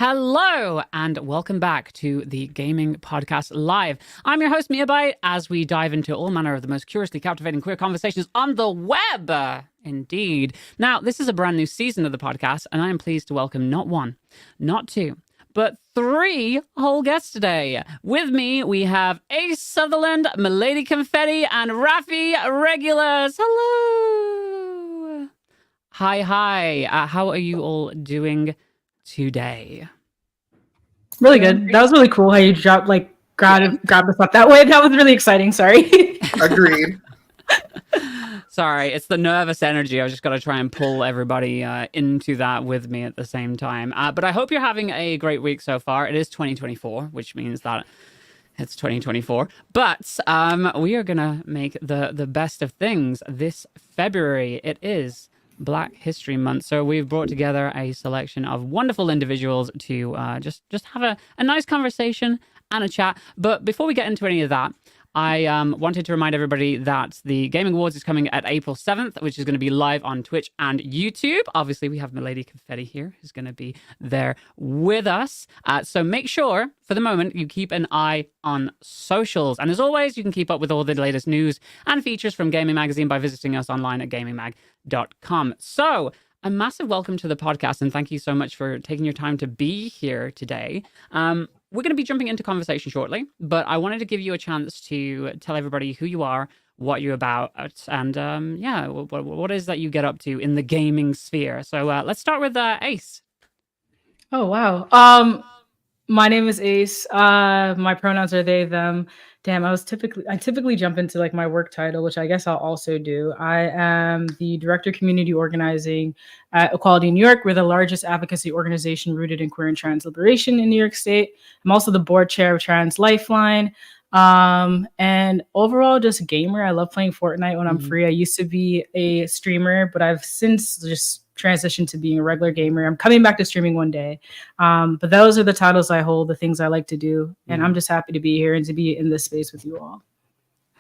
Hello and welcome back to the Gaming Podcast Live. I'm your host, Mia Byte, as we dive into all manner of the most curiously captivating queer conversations on the web. Indeed. Now, this is a brand new season of the podcast, and I am pleased to welcome not one, not two, but three whole guests today. With me, we have Ace Sutherland, Milady Confetti, and RaffyRegulus. Hello. Hi. How are you all doing today? Really good. That was really cool how you grabbed us up that way. That was really exciting. Sorry. Agreed. Sorry, it's the nervous energy. I was just got to try and pull everybody into that with me at the same time. But I hope you're having a great week so far. It is 2024, which means that it's 2024. But we are going to make the best of things this February. It is Black History Month, so we've brought together a selection of wonderful individuals to just have a nice conversation and a chat. But before we get into any of that, I wanted to remind everybody that the Gaming Awards is coming at April 7th, which is going to be live on Twitch and YouTube. Obviously, we have Milady Confetti here, who's going to be there with us. So make sure, for the moment, you keep an eye on socials. And as always, you can keep up with all the latest news and features from Gaming Magazine by visiting us online at gamingmag.com. So a massive welcome to the podcast, and thank you so much for taking your time to be here today. We're going to be jumping into conversation shortly, but I wanted to give you a chance to tell everybody who you are, what you're about, and what is that you get up to in the gaming sphere. So let's start with Ace. Oh, wow. My name is Ace. My pronouns are they, them. Damn, I typically jump into like my work title, which I guess I'll also do. I am the Director of Community Organizing at Equality New York. We're the largest advocacy organization rooted in queer and trans liberation in New York State. I'm also the board chair of Trans Lifeline. And overall just gamer. I love playing Fortnite when I'm free. I used to be a streamer, but I've since just transitioned to being a regular gamer. I'm coming back to streaming one day. But those are the titles I hold, the things I like to do. And I'm just happy to be here and to be in this space with you all.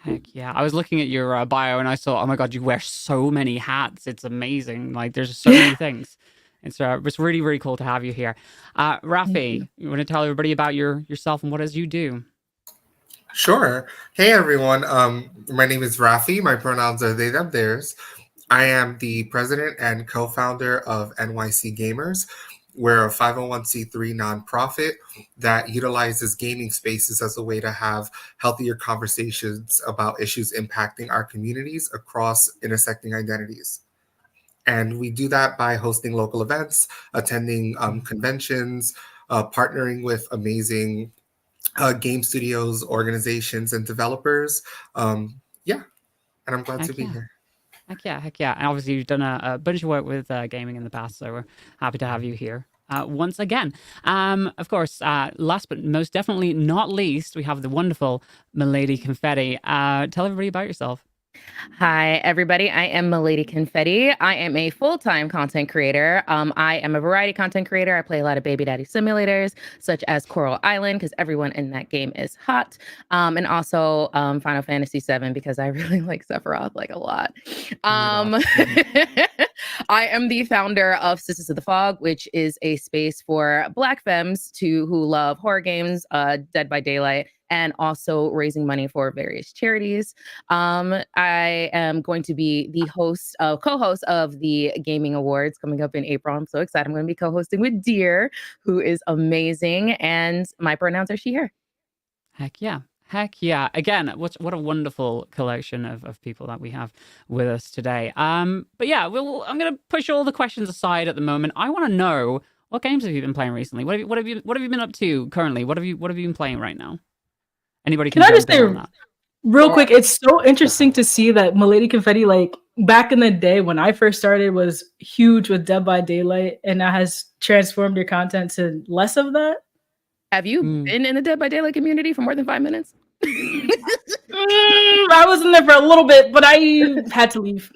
Heck yeah. I was looking at your bio and I saw, oh my God, you wear so many hats. It's amazing. Like there's so many things. It's really, really cool to have you here. Raffy, you want to tell everybody about yourself and what it is you do? Sure. Hey, everyone. My name is Raffy. My pronouns are they, them, theirs. I am the president and co-founder of NYC Gamers. We're a 501c3 nonprofit that utilizes gaming spaces as a way to have healthier conversations about issues impacting our communities across intersecting identities. And we do that by hosting local events, attending conventions, partnering with amazing game studios, organizations, and developers. And I'm glad to be here. Heck yeah. And obviously you've done a bunch of work with gaming in the past, so we're happy to have you here once again. Of course, last but most definitely not least, we have the wonderful Milady Confetti. Tell everybody about yourself. Hi, everybody. I am Milady Confetti. I am a full-time content creator. I am a variety content creator. I play a lot of baby daddy simulators, such as Coral Island, because everyone in that game is hot. And also Final Fantasy VII, because I really like Sephiroth like a lot. I am the founder of Sisters of the Fog, which is a space for Black femmes who love horror games, Dead by Daylight, and also raising money for various charities. I am going to be the co-host of the Gaming Awards coming up in April. I'm so excited. I'm going to be co-hosting with Deer, who is amazing. And my pronouns are she, her. Heck yeah. Again, what a wonderful collection of people that we have with us today. But yeah, I'm going to push all the questions aside at the moment. I want to know, what games have you been playing recently? What have you been up to currently? What have you been playing right now? Anybody can I just say real quick, it's so interesting to see that Milady Confetti, like back in the day when I first started, was huge with Dead by Daylight, and that has transformed your content to less of that. Have you been in the Dead by Daylight community for more than 5 minutes? I was in there for a little bit, but I had to leave.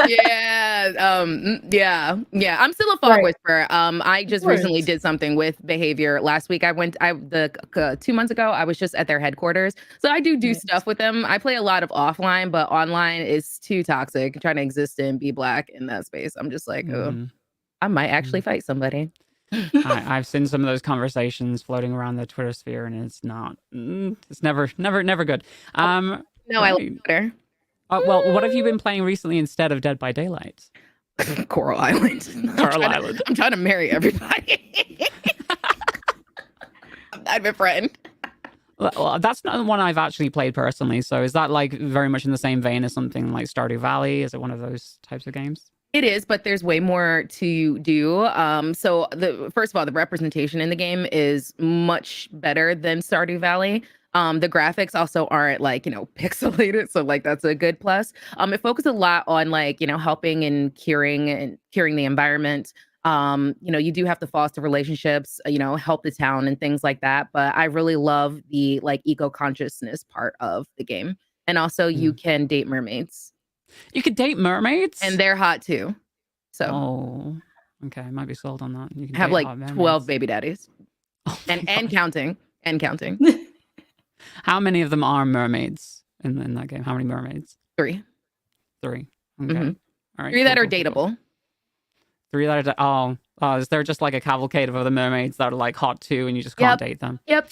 Yeah. I'm still a fog whisperer. I just recently did something with Behavior last week. 2 months ago, I was just at their headquarters. So I do stuff with them. I play a lot of offline, but online is too toxic. I'm trying to exist and be Black in that space. I'm just like, I might actually fight somebody. I've seen some of those conversations floating around the Twitter sphere, and it's not. It's never good. No, I like Right. better. Well, what have you been playing recently instead of Dead by Daylight? Coral Island. Island. I'm trying to marry everybody. I'm not a friend. Well, that's not the one I've actually played personally. So is that like very much in the same vein as something like Stardew Valley? Is it one of those types of games? It is, but there's way more to do. So the first of all, the representation in the game is much better than Stardew Valley. The graphics also aren't like, pixelated, so like that's a good plus. It focuses a lot on like, helping and curing the environment. You do have to foster relationships, help the town and things like that. But I really love the like eco-consciousness part of the game. And also you can date mermaids. You could date mermaids? And they're hot too. So Oh, okay. I might be sold on that. You can have date like hot mermaids. 12 baby daddies. Oh my and God. counting. How many of them are mermaids in that game? How many mermaids? 3. 3. Okay. Mhm. All right. 3 that cool, are cool, cool. dateable. 3 that are is there just like a cavalcade of other mermaids that are like hot too and you just can't date them? Yep.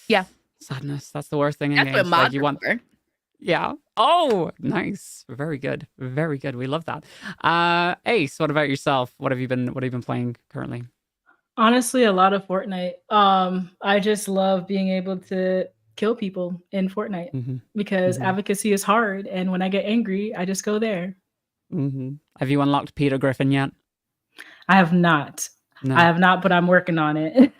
Yeah. Sadness. That's the worst thing in That's games. what mods Like you want are for. Yeah. Oh, nice. Very good. Very good. We love that. Ace, what about yourself? What have you been playing currently? Honestly, a lot of Fortnite. I just love being able to kill people in Fortnite because advocacy is hard, and when I get angry, I just go there. Have you unlocked Peter Griffin yet? I have not. No. I have not, but I'm working on it.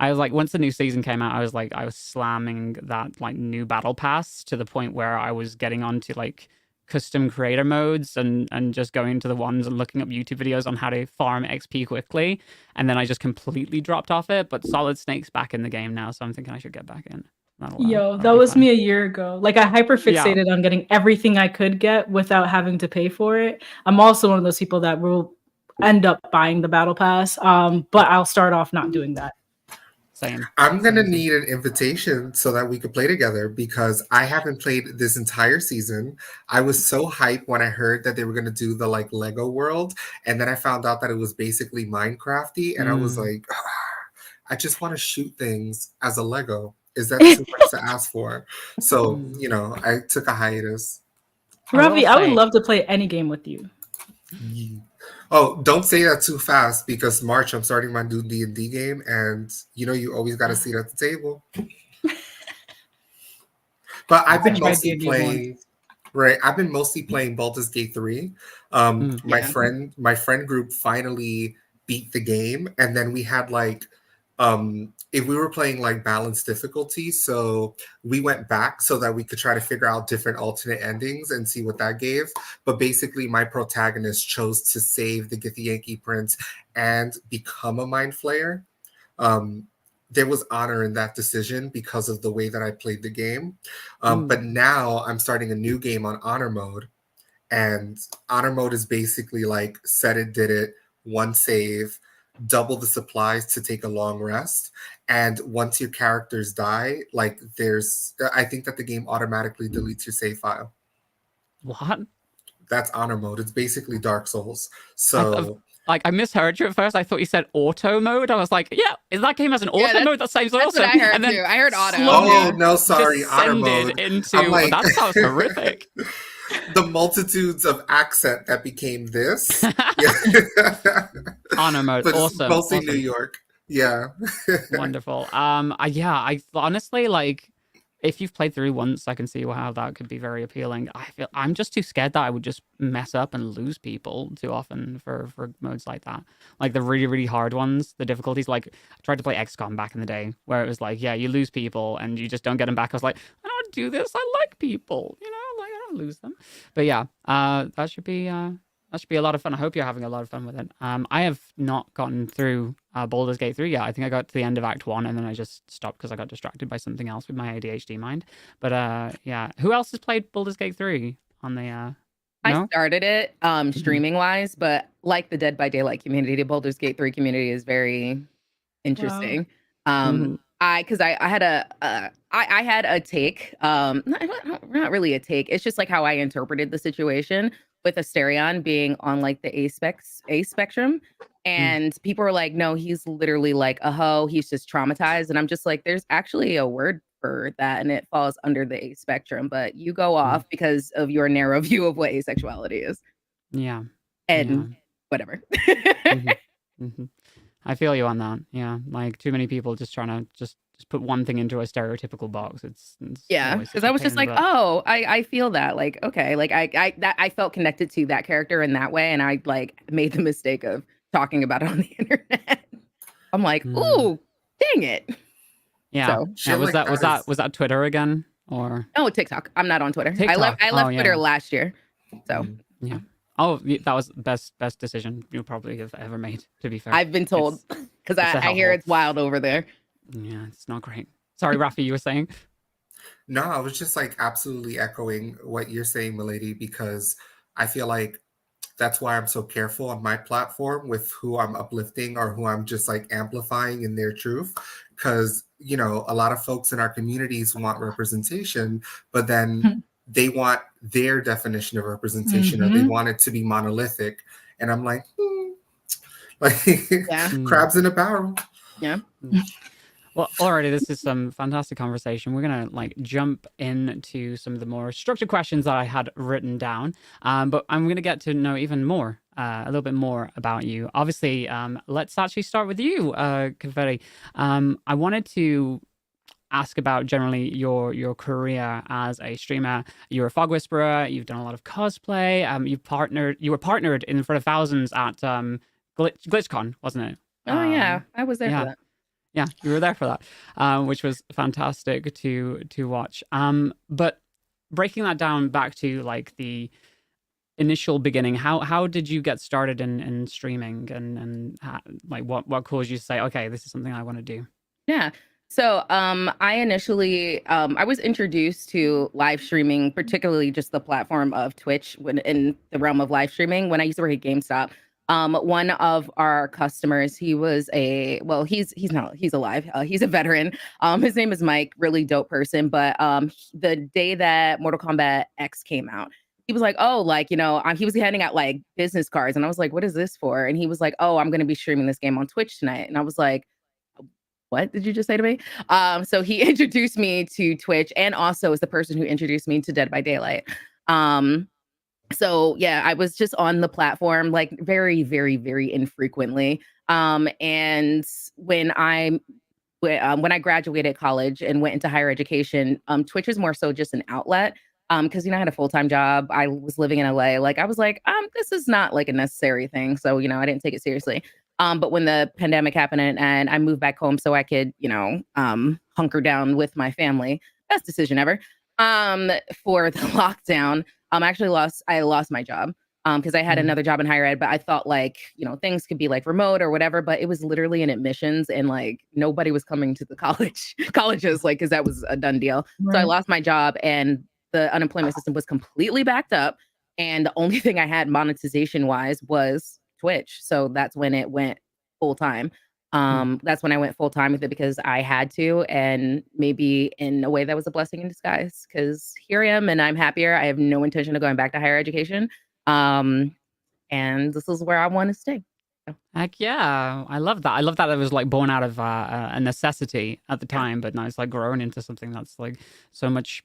I was like, once the new season came out, I was slamming that like new battle pass to the point where I was getting onto like custom creator modes and just going to the ones and looking up YouTube videos on how to farm XP quickly. And then I just completely dropped off it. But Solid Snake's back in the game now, so I'm thinking I should get back in. That was me a year ago. Like I hyper fixated on getting everything I could get without having to pay for it. I'm also one of those people that will end up buying the battle pass. But I'll start off not doing that. Same. I'm going to need an invitation so that we could play together because I haven't played this entire season. I was so hyped when I heard that they were going to do the like Lego world. And then I found out that it was basically Minecrafty. And I was like, I just want to shoot things as a Lego. Is that too much to ask for? So, I took a hiatus. Raffy, I would love to play any game with you. Oh, don't say that too fast because March I'm starting my new D&D game and you always got a seat at the table. But I've been mostly playing I've been mostly playing Baldur's Gate 3. My friend group finally beat the game and then we had like if we were playing like balanced difficulty, so we went back so that we could try to figure out different alternate endings and see what that gave. But basically, my protagonist chose to save the Githyanki Prince and become a Mind Flayer. There was honor in that decision because of the way that I played the game. But now I'm starting a new game on honor mode. And honor mode is basically like set it, did it, one save, double the supplies to take a long rest. And once your characters die, like I think that the game automatically deletes your save file. What? That's honor mode. It's basically Dark Souls. So I misheard you at first. I thought you said auto mode. I was like, yeah, is that game has an auto mode? That sounds awesome. That's what I heard too. I heard auto. Oh no, sorry, honor mode. Like, that sounds horrific. The multitudes of accent that became this. Honor mode, but awesome. Mostly awesome. New York. Yeah. Wonderful. I honestly like if you've played through once, I can see how that could be very appealing. I'm just too scared that I would just mess up and lose people too often for modes like that. Like the really, really hard ones, the difficulties. Like I tried to play XCOM back in the day where it was like, yeah, you lose people and you just don't get them back. I was like, I don't do this. I like people, like I don't lose them. But yeah, that should be a lot of fun. I hope you're having a lot of fun with it. I have not gotten through Baldur's Gate 3 yet. I think I got to the end of Act 1 and then I just stopped because I got distracted by something else with my ADHD mind. But yeah, who else has played Baldur's Gate 3 on the... No? I started it streaming-wise, but like the Dead by Daylight community, the Baldur's Gate 3 community is very interesting. Wow. I had a take, not really a take. It's just like how I interpreted the situation with Asterion being on like the A spectrum. And people are like, no, he's literally like a hoe. He's just traumatized. And I'm just like, there's actually a word for that, and it falls under the A spectrum. But you go off because of your narrow view of what asexuality is. Yeah. And whatever. I feel you on that. Yeah, like too many people just trying to just put one thing into a stereotypical box. It's because I was just like, oh, I feel that, like, okay, like I felt connected to that character in that way, and I like made the mistake of talking about it on the internet. I'm like, ooh, dang it. Yeah. So, was that Twitter again or? Oh, TikTok. I'm not on Twitter. TikTok. I left Twitter last year. So yeah. Oh, that was best decision you probably have ever made, to be fair. I've been told, because I hear it's wild over there. Yeah, it's not great. Sorry, Raffy, you were saying? No, I was just like absolutely echoing what you're saying, Milady, because I feel like that's why I'm so careful on my platform with who I'm uplifting or who I'm just like amplifying in their truth. Because, you know, a lot of folks in our communities want representation, but then they want their definition of representation or they want it to be monolithic. And I'm like, crabs in a barrel. Yeah. Well, already, this is some fantastic conversation. We're going to like jump into some of the more structured questions that I had written down. But I'm going to get to know even more, a little bit more about you. Obviously, let's actually start with you, Confetti. I wanted to ask about generally your career as a streamer. You're a fog whisperer. You've done a lot of cosplay. You were partnered in front of thousands at GlitchCon, wasn't it? Oh yeah, I was there for that. Yeah, you were there for that, which was fantastic to watch. But breaking that down back to like the initial beginning, how did you get started in streaming, and like what caused you to say, okay, this is something I want to do? Yeah. So I initially I was introduced to live streaming, particularly just the platform of Twitch in the realm of live streaming when I used to work at GameStop. One of our customers, he's alive. He's a veteran. His name is Mike, really dope person. But the day that Mortal Kombat X came out, he was like, oh, like, you know, he was handing out like business cards. And I was like, what is this for? And he was like, oh, I'm going to be streaming this game on Twitch tonight. And I was like, what did you just say to me? So he introduced me to Twitch, and also is the person who introduced me to Dead by Daylight. So yeah, I was just on the platform like very, very, very infrequently. And when I graduated college and went into higher education, Twitch was more so just an outlet. Because, you know, I had a full-time job. I was living in LA. Like, I was like, this is not like a necessary thing. So, you know, I didn't take it seriously. But when the pandemic happened and I moved back home so I could, you know, hunker down with my family, best decision ever. For the lockdown, I lost my job because I had another job in higher ed, but I thought like, you know, things could be like remote or whatever, but it was literally in admissions and like nobody was coming to the colleges, like, because that was a done deal. Right. So I lost my job and the unemployment system was completely backed up. And the only thing I had monetization wise was Twitch. So that's when it went full time. That's when I went full time with it because I had to, and maybe in a way that was a blessing in disguise because here I am and I'm happier. I have no intention of going back to higher education. And this is where I want to stay. Heck yeah, I love that. I love that it was like born out of a necessity at the time, but now it's like grown into something that's like so much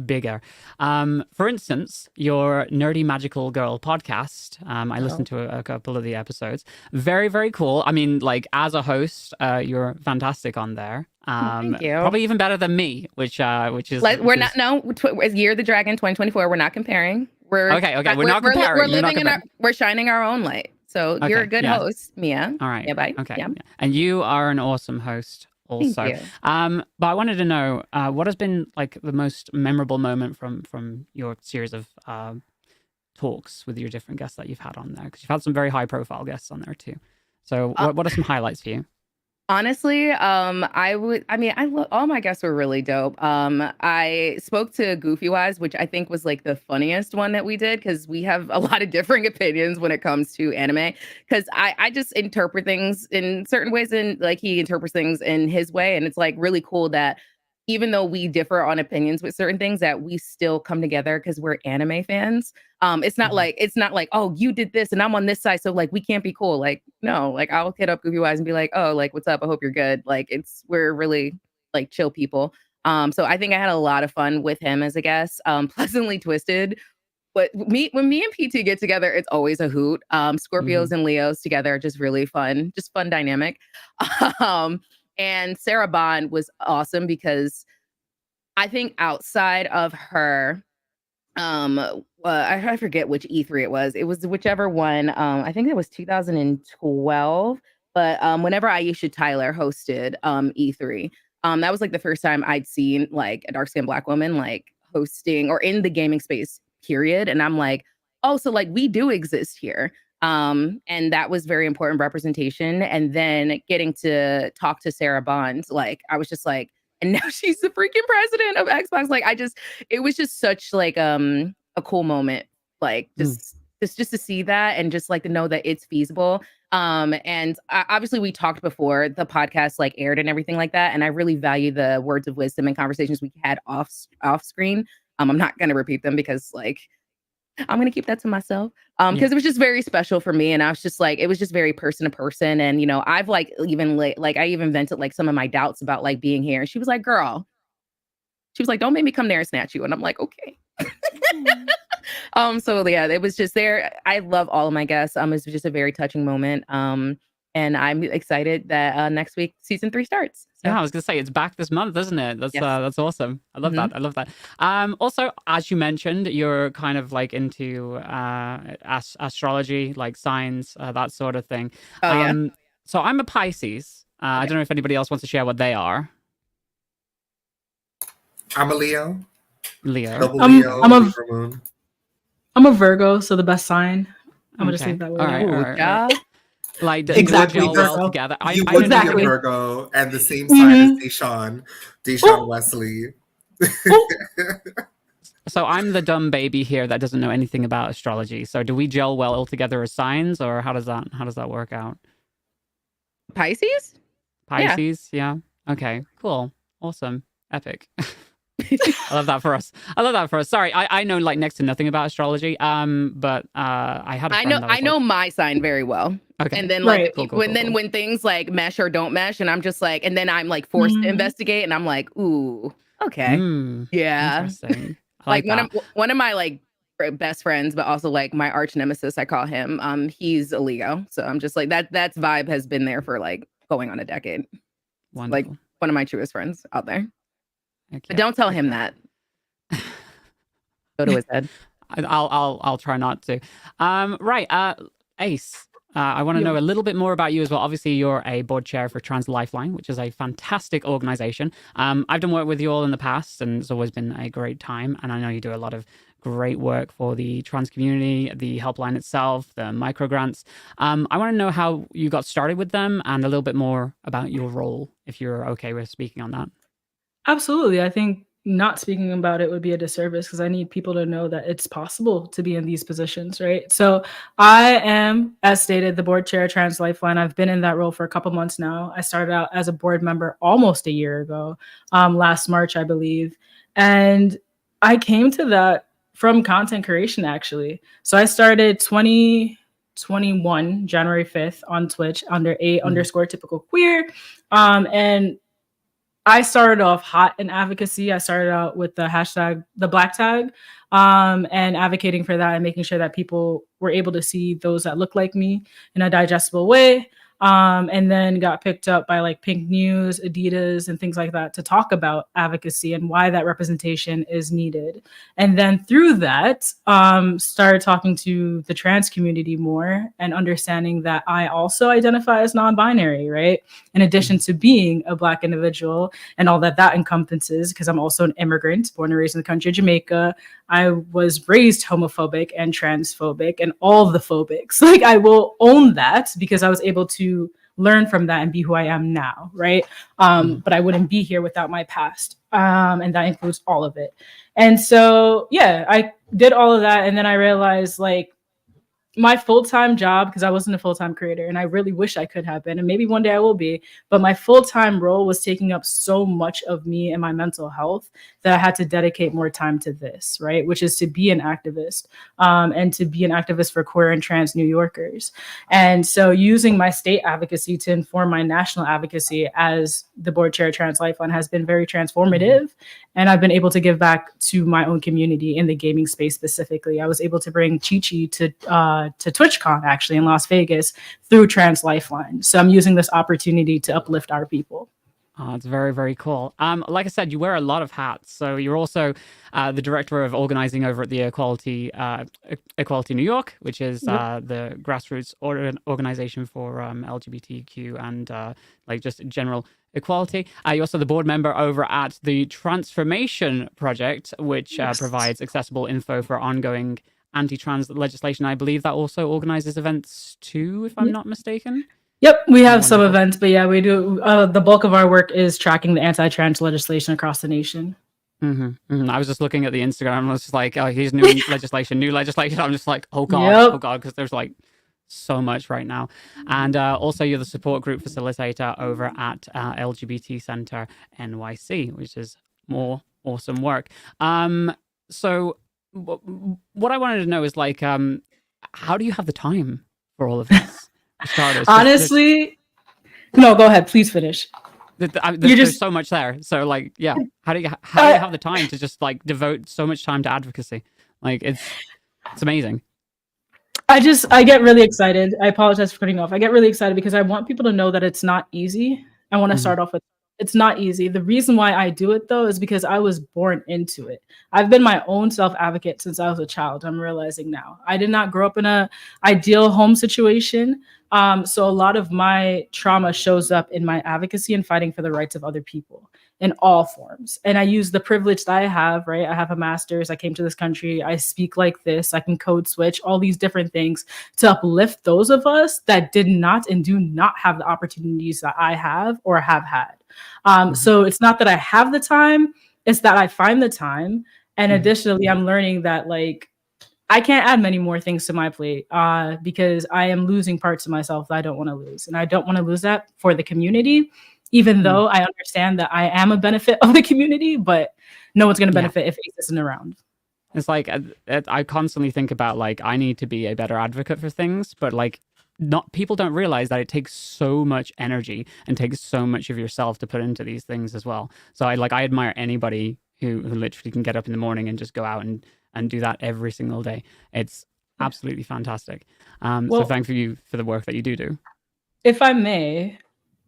bigger. For instance, your Nerdy Magical Girl podcast, I listened to a couple of the episodes. Very, very cool. I mean, like as a host, you're fantastic on there. Thank you. Probably even better than me, which is Year of the Dragon 2024. We're not comparing. We're not comparing. We're shining our own light. So you're a good host, Mia. All right. Yeah, bye. Okay. Yeah. And you are an awesome host also. Thank you. But I wanted to know what has been like the most memorable moment from your series of talks with your different guests that you've had on there? Because you've had some very high profile guests on there too. So what are some highlights for you? Honestly, all my guests were really dope. I spoke to Goofy Wise, which I think was like the funniest one that we did because we have a lot of differing opinions when it comes to anime. Because I just interpret things in certain ways and like he interprets things in his way. And it's like really cool that even though we differ on opinions with certain things, that we still come together because we're anime fans. It's not like, oh, you did this and I'm on this side, so like we can't be cool. Like, no, like I'll hit up Goofy Wise and be like, oh, like what's up? I hope you're good. Like we're really like chill people. So I think I had a lot of fun with him as a guest. Pleasantly Twisted. But when me and PT get together, it's always a hoot. Scorpios and Leos together are just really fun, just fun dynamic. And Sarah Bond was awesome because I think outside of her, I forget which E3 it was. It was whichever one. I think it was 2012. But whenever Aisha Tyler hosted E3, that was like the first time I'd seen like a dark-skinned Black woman like hosting or in the gaming space, period. And I'm like, oh, so like we do exist here. And that was very important representation. And then getting to talk to Sarah Bond, like I was just like, and now she's the freaking president of Xbox. Like it was just such like a cool moment. Like just to see that and just like to know that it's feasible. And obviously we talked before the podcast like aired and everything like that. And I really value the words of wisdom and conversations we had off screen. I'm not going to repeat them because like I'm going to keep that to myself because it was just very special for me. And I was just like, it was just very person to person. And, you know, I've like even like I even vented like some of my doubts about like being here. And she was like, girl, she was like, don't make me come there and snatch you. And I'm like, okay. So yeah, it was just there. I love all of my guests. It was just a very touching moment. And I'm excited that next week season 3 starts. So. Yeah, I was gonna say it's back this month, isn't it? That's awesome. I love that. I love that. Also, as you mentioned, you're kind of like into astrology, like signs, that sort of thing. Oh yeah. So I'm a Pisces. I don't know if anybody else wants to share what they are. I'm a Leo. Leo. I'm a Virgo, so the best sign. I'm gonna just leave that way. All right. Like exactly well together. You would be a Virgo and the same sign as Deshaun Wesley. So I'm the dumb baby here that doesn't know anything about astrology. So do we gel well all together as signs, or how does that work out? Pisces? Yeah. Okay. Cool. Awesome. Epic. I love that for us. Sorry, I know like next to nothing about astrology. But I had a friend I know my sign very well. Okay. And then like cool. when things like mesh or don't mesh, and I'm just like, and then I'm like forced to investigate, and I'm like, ooh, okay, yeah. Interesting. Like one of my like best friends, but also like my arch nemesis, I call him. He's a Leo, so I'm just like that's vibe has been there for like going on a decade. Wonderful. Like one of my truest friends out there. Okay. But don't tell him that. Go to his head. I'll try not to. Right. Ace. I want to know a little bit more about you as well. Obviously, you're a board chair for Trans Lifeline, which is a fantastic organization. I've done work with you all in the past, and it's always been a great time. And I know you do a lot of great work for the trans community, the helpline itself, the micro grants. I want to know how you got started with them and a little bit more about your role, if you're okay with speaking on that. Absolutely. I think not speaking about it would be a disservice because I need people to know that it's possible to be in these positions, right? So I am, as stated, the board chair, Trans Lifeline. I've been in that role for a couple months now. I started out as a board member almost a year ago, last March, I believe. And I came to that from content creation, actually. So I started 2021, January 5th on Twitch under _typical_queer. And I started off hot in advocacy. I started out with the hashtag, the Black tag, and advocating for that and making sure that people were able to see those that look like me in a digestible way. And then got picked up by like Pink News, Adidas, and things like that to talk about advocacy and why that representation is needed. And then through that, started talking to the trans community more and understanding that I also identify as non-binary, right? In addition to being a Black individual and all that encompasses, because I'm also an immigrant born and raised in the country of Jamaica. I was raised homophobic and transphobic and all the phobics. Like I will own that because I was able to learn from that and be who I am now, right? But I wouldn't be here without my past. And that includes all of it. And so, yeah, I did all of that. And then I realized like my full-time job, because I wasn't a full-time creator and I really wish I could have been, and maybe one day I will be, but my full-time role was taking up so much of me and my mental health that I had to dedicate more time to this, right? Which is to be an activist, and to be an activist for queer and trans New Yorkers. And so using my state advocacy to inform my national advocacy as the board chair of Trans Lifeline has been very transformative. And I've been able to give back to my own community in the gaming space specifically. I was able to bring Chi-Chi to TwitchCon actually in Las Vegas through Trans Lifeline. So I'm using this opportunity to uplift our people. Oh, it's very, very cool. Like I said, you wear a lot of hats. So you're also the director of organizing over at the Equality New York, which is the grassroots organization for LGBTQ and like just general equality. You're also the board member over at the Transformation Project, which provides accessible info for ongoing anti-trans legislation. I believe that also organizes events too, if I'm not mistaken. Yep, we have some events, but yeah, we do. The bulk of our work is tracking the anti-trans legislation across the nation. I was just looking at the Instagram and I was just like, oh, here's new legislation. I'm just like, oh God, because there's like so much right now. And also you're the support group facilitator over at LGBT Center NYC, which is more awesome work. So what I wanted to know is like, how do you have the time for all of this? Starters. Honestly, no, go ahead. Please finish. There's so much there. So like, yeah, how do you have the time to just like devote so much time to advocacy? Like it's amazing. I get really excited. I apologize for cutting off. I get really excited because I want people to know that it's not easy. I want to start off with it's not easy. The reason why I do it though is because I was born into it. I've been my own self-advocate since I was a child. I'm realizing now. I did not grow up in an ideal home situation. So a lot of my trauma shows up in my advocacy and fighting for the rights of other people in all forms. And I use the privilege that I have, right? I have a master's. I came to this country. I speak like this. I can code switch, all these different things to uplift those of us that did not and do not have the opportunities that I have or have had. So it's not that I have the time, it's that I find the time. And additionally, I'm learning that like, I can't add many more things to my plate because I am losing parts of myself that I don't want to lose. And I don't want to lose that for the community, even though I understand that I am a benefit of the community, but no one's going to benefit if Ace isn't around. It's like, I constantly think about like, I need to be a better advocate for things, but like, people don't realize that it takes so much energy and takes so much of yourself to put into these things as well. So I admire anybody who literally can get up in the morning and just go out and do that every single day. It's absolutely fantastic. So thank you for the work that you do. If I may,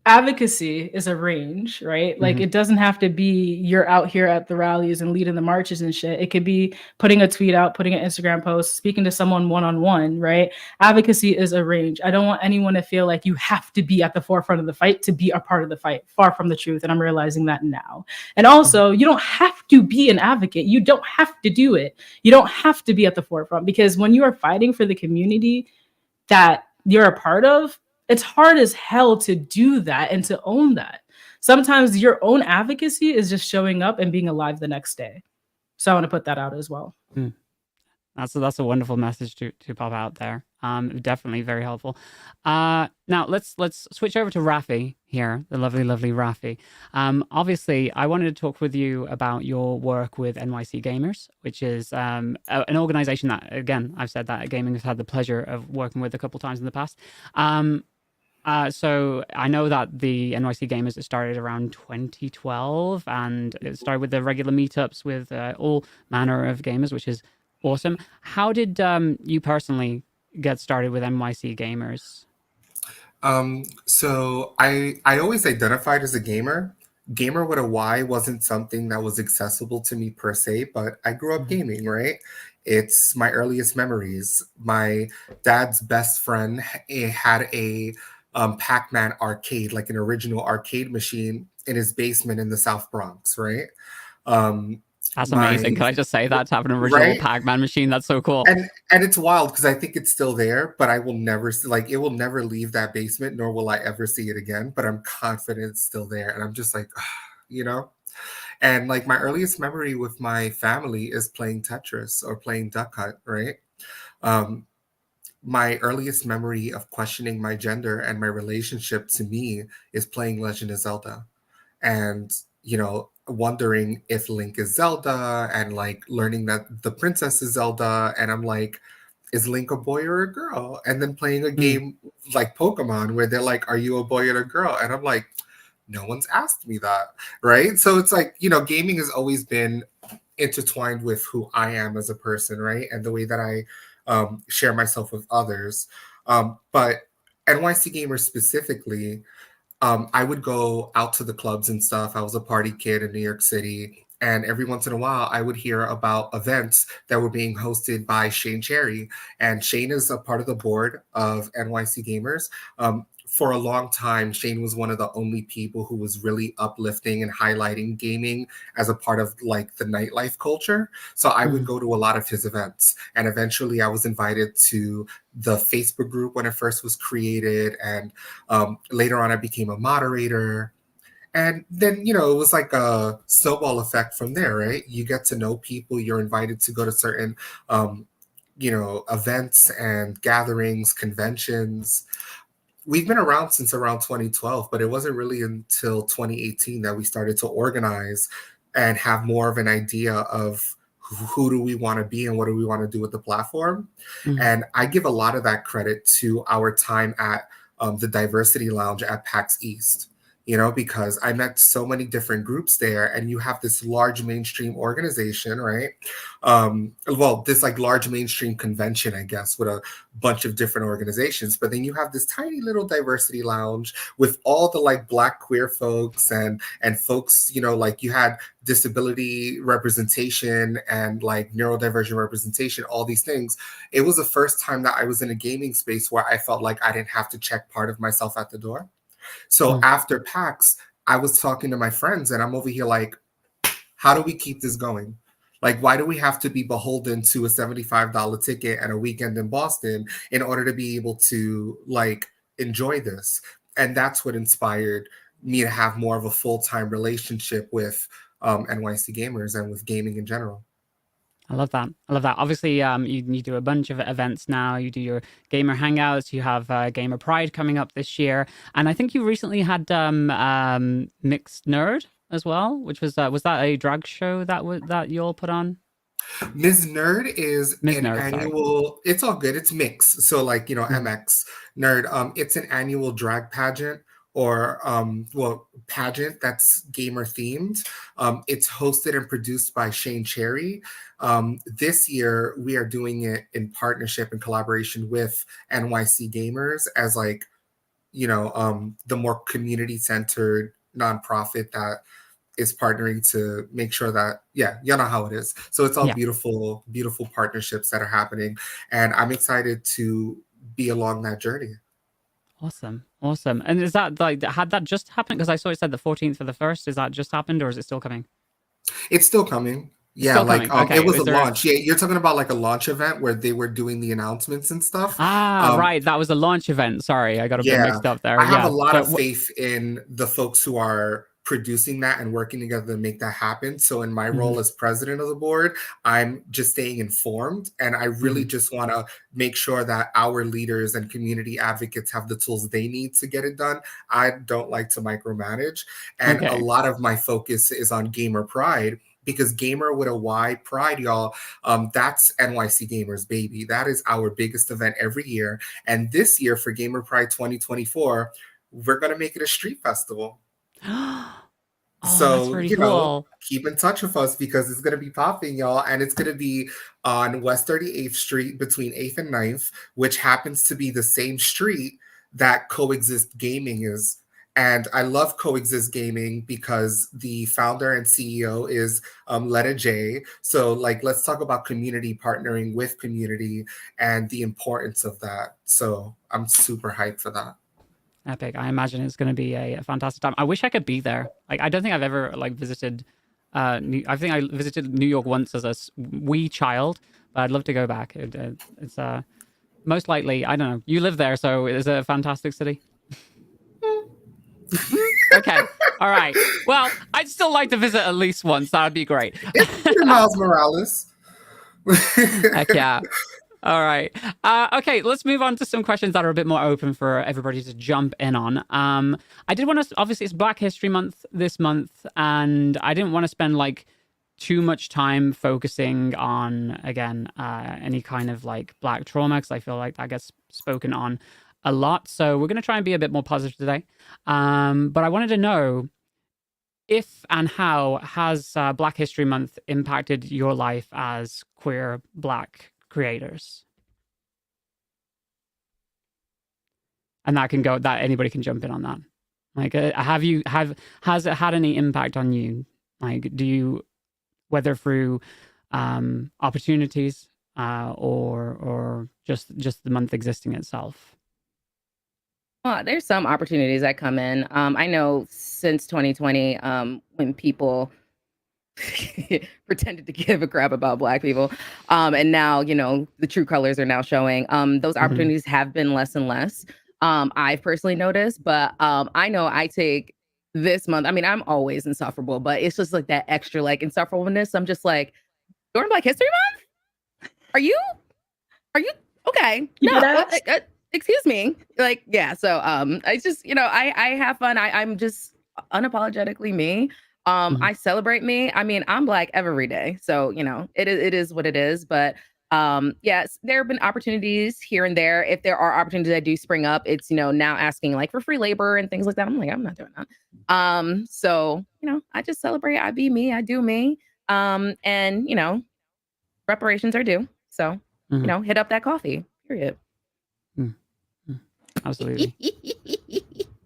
advocacy is a range, right? Like it doesn't have to be you're out here at the rallies and leading the marches and shit. It could be putting a tweet out, putting an Instagram post, speaking to someone one-on-one, right? Advocacy is a range. I don't want anyone to feel like you have to be at the forefront of the fight to be a part of the fight. Far from the truth. And I'm realizing that now. And also, you don't have to be an advocate. You don't have to do it. You don't have to be at the forefront, because when you are fighting for the community that you're a part of, it's hard as hell to do that and to own that. Sometimes your own advocacy is just showing up and being alive the next day. So I want to put that out as well. That's a wonderful message to pop out there. Definitely very helpful. Now let's switch over to Raffy here, the lovely Raffy. Obviously, I wanted to talk with you about your work with NYC Gamers, which is an organization that, again, I've said that Gayming has had the pleasure of working with a couple times in the past. So I know that the NYC Gamers, it started around 2012, and it started with the regular meetups with all manner of gamers, which is awesome. How did you personally get started with NYC Gamers? So I always identified as a gamer. Gamer with a Y wasn't something that was accessible to me per se, but I grew up gaming, right? It's my earliest memories. My dad's best friend had a Pac-Man arcade, like an original arcade machine in his basement in the South Bronx, right? That's amazing. Can I just say that, to have an original Pac-Man machine? That's so cool. And it's wild because I think it's still there, but I will never it will never leave that basement, nor will I ever see it again. But I'm confident it's still there. And I'm just like, you know? And like my earliest memory with my family is playing Tetris or playing Duck Hunt, right? my earliest memory of questioning my gender and my relationship to me is playing Legend of Zelda. And, wondering if Link is Zelda and like learning that the princess is Zelda. And I'm like, is Link a boy or a girl? And then playing a game like Pokemon where they're like, are you a boy or a girl? And I'm like, no one's asked me that. Right. So it's like, gaming has always been intertwined with who I am as a person, right? And the way that I share myself with others. But NYC Gamers specifically, I would go out to the clubs and stuff. I was a party kid in New York City. And every once in a while, I would hear about events that were being hosted by Shane Cherry. And Shane is a part of the board of NYC Gamers. For a long time, Shane was one of the only people who was really uplifting and highlighting gaming as a part of like the nightlife culture. So I would go to a lot of his events. And eventually I was invited to the Facebook group when it first was created. And later on, I became a moderator. And then, it was like a snowball effect from there, right? You get to know people, you're invited to go to certain, events and gatherings, conventions. We've been around since around 2012, but it wasn't really until 2018 that we started to organize and have more of an idea of who do we want to be and what do we want to do with the platform. And I give a lot of that credit to our time at the Diversity Lounge at PAX East. Because I met so many different groups there, and you have this large mainstream organization, right? This like large mainstream convention, I guess, with a bunch of different organizations. But then you have this tiny little diversity lounge with all the like Black queer folks and folks, like you had disability representation and like neurodivergent representation, all these things. It was the first time that I was in a gaming space where I felt like I didn't have to check part of myself at the door. So after PAX, I was talking to my friends and I'm over here like, how do we keep this going? Like, why do we have to be beholden to a $75 ticket and a weekend in Boston in order to be able to like enjoy this? And that's what inspired me to have more of a full-time relationship with NYC Gamers and with gaming in general. I love that. Obviously, you do a bunch of events now. You do your gamer hangouts. You have Gamer Pride coming up this year, and I think you recently had Mixed Nerd as well, which was that a drag show that you all put on? Ms. Nerd is an annual. Sorry. It's all good. It's mix. So like MX Nerd. It's an annual drag pageant. Or pageant that's gamer themed. It's hosted and produced by Shane Cherry. This year we are doing it in partnership and collaboration with NYC Gamers as like, the more community centered nonprofit that is partnering to make sure that, you know how it is. So it's all beautiful, beautiful partnerships that are happening. And I'm excited to be along that journey. Awesome. And is that like, had that just happened? Because I saw it said the 14th for the first. Is that just happened or is it still coming? It's still coming. Yeah, still like coming. Okay. It was a launch. Yeah, you're talking about like a launch event where they were doing the announcements and stuff. Right. That was a launch event. Sorry, I got a bit mixed up there. I have a lot of faith in the folks who are producing that and working together to make that happen. So in my role as president of the board, I'm just staying informed. And I really just want to make sure that our leaders and community advocates have the tools they need to get it done. I don't like to micromanage. And a lot of my focus is on Gamer Pride, because Gamer with a Y, Pride, y'all, that's NYC Gamers, baby. That is our biggest event every year. And this year for Gamer Pride 2024, we're going to make it a street festival. So, really cool. Keep in touch with us because it's going to be popping, y'all. And it's going to be on West 38th Street between 8th and 9th, which happens to be the same street that Coexist Gaming is. And I love Coexist Gaming because the founder and CEO is Letta J. So like, let's talk about community partnering with community and the importance of that. So I'm super hyped for that. Epic. I imagine it's going to be a fantastic time. I wish I could be there. Like, I don't think I've ever like visited. I think I visited New York once as a wee child, but I'd love to go back. It's most likely. I don't know. You live there, so it's a fantastic city. Okay. All right. Well, I'd still like to visit at least once. That would be great. It's Miles Morales. Heck yeah. All right. Okay, let's move on to some questions that are a bit more open for everybody to jump in on. I did want to, obviously, it's Black History Month this month, and I didn't want to spend like too much time focusing on, again, any kind of like Black trauma, because I feel like that gets spoken on a lot. So we're going to try and be a bit more positive today. But I wanted to know if and how has Black History Month impacted your life as queer Black creators? And that anybody can jump in on that. Like, has it had any impact on you? Like, do you, whether through opportunities or just the month existing itself? There's some opportunities that come in. I know since 2020, when people pretended to give a crap about Black people, and now, you know, the true colors are now showing. Those opportunities have been less and less. I've personally noticed, but I know I take this month. I mean, I'm always insufferable, but it's just like that extra like insufferableness. I'm just like, during Black History Month? Are you okay? No, excuse me. Like, yeah. So I just, you know, I have fun. I'm just unapologetically me. I celebrate me. I mean, I'm Black every day. So, you know, it is what it is. But yes, there have been opportunities here and there. If there are opportunities that do spring up, it's, you know, now asking like for free labor and things like that. I'm like, I'm not doing that. So, you know, I just celebrate. I be me. I do me. And, you know, reparations are due. So, you know, hit up that coffee, period. Absolutely.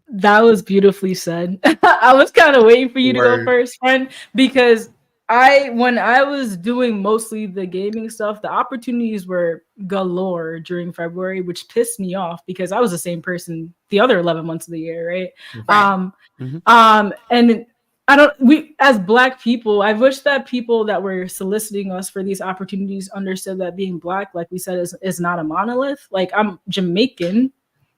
That was beautifully said. I was kind of waiting for you to go first, friend, because when I was doing mostly the gaming stuff, the opportunities were galore during February, which pissed me off because I was the same person the other 11 months of the year, right? And we as Black people, I wish that people that were soliciting us for these opportunities understood that being Black, like we said, is not a monolith. Like, I'm Jamaican,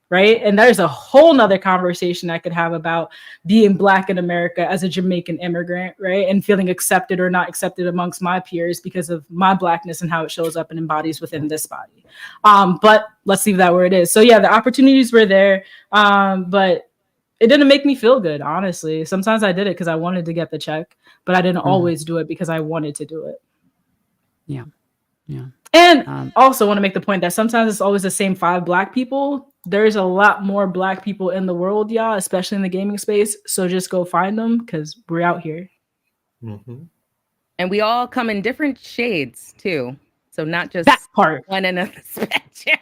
right? And there's a whole nother conversation I could have about being Black in America as a Jamaican immigrant, right? And feeling accepted or not accepted amongst my peers because of my Blackness and how it shows up and embodies within this body. But let's leave that where it is. So yeah, the opportunities were there, but it didn't make me feel good, honestly. Sometimes I did it because I wanted to get the check, but I didn't always do it because I wanted to do it. Yeah. Yeah. And also want to make the point that sometimes it's always the same 5 Black people. There's a lot more Black people in the world, y'all, especially in the gaming space. So just go find them because we're out here. And we all come in different shades too. So not just that part. One end of the spectrum.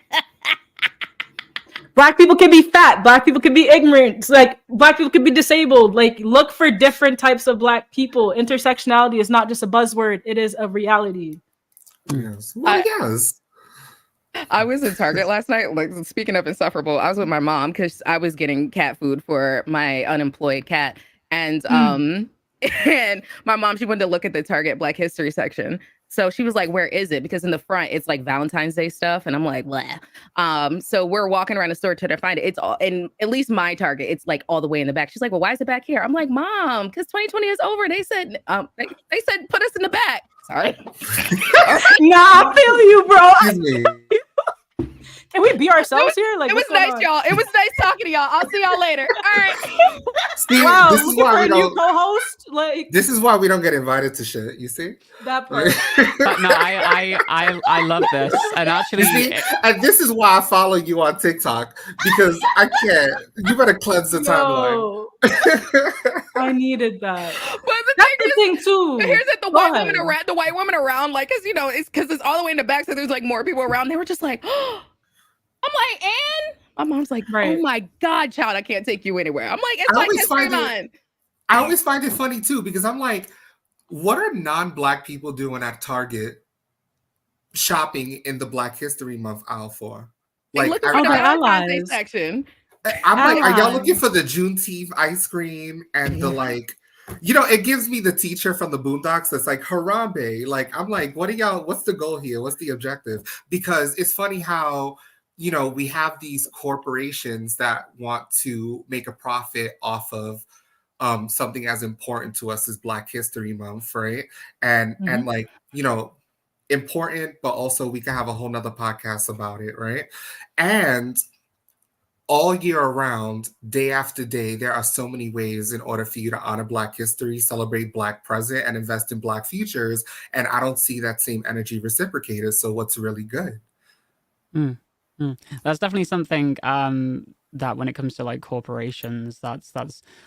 Black people can be fat. Black people can be ignorant. Like, Black people can be disabled. Like, look for different types of Black people. Intersectionality is not just a buzzword. It is a reality. Yes. Well, yes. I was in Target last night. Like, speaking of insufferable, I was with my mom because I was getting cat food for my unemployed cat. And and my mom, she wanted to look at the Target Black History section. So she was like, where is it? Because in the front, it's like Valentine's Day stuff. And I'm like, blah. So we're walking around the store to find it. It's all, in at least my Target, it's like all the way in the back. She's like, well, why is it back here? I'm like, Mom, because 2020 is over. They said, they said, put us in the back. Sorry. Nah, I feel you, bro. Excuse me. Can we be ourselves here? Like, it was nice, y'all. It was nice talking to y'all. I'll see y'all later. All right. Steve, wow, this is why we don't. Co-host. Like, this is why we don't get invited to shit. You see that part. But no, I love this, and actually, and this is why I follow you on TikTok because I can't. You better cleanse the timeline. I needed that. But that's the thing too. Here's it: the white women around, like, cause you know, it's because it's all the way in the back, so there's like more people around. They were just like, oh. I'm like, and my mom's like, oh my God, child, I can't take you anywhere. I'm like, it's like history month. I always find it funny too because I'm like, what are non-Black people doing at Target shopping in the Black History Month aisle for? Like, look at the allies section. I'm like, are y'all looking for the Juneteenth ice cream and the like? You know, it gives me the teacher from the Boondocks that's like Harambe. Like, I'm like, what are y'all? What's the goal here? What's the objective? Because it's funny how, you know, we have these corporations that want to make a profit off of something as important to us as Black History Month, right? And like, you know, important, but also we can have a whole nother podcast about it, right? And all year around, day after day, there are so many ways in order for you to honor Black history, celebrate Black present, and invest in Black futures. And I don't see that same energy reciprocated. So what's really good? That's definitely something that when it comes to like corporations, that's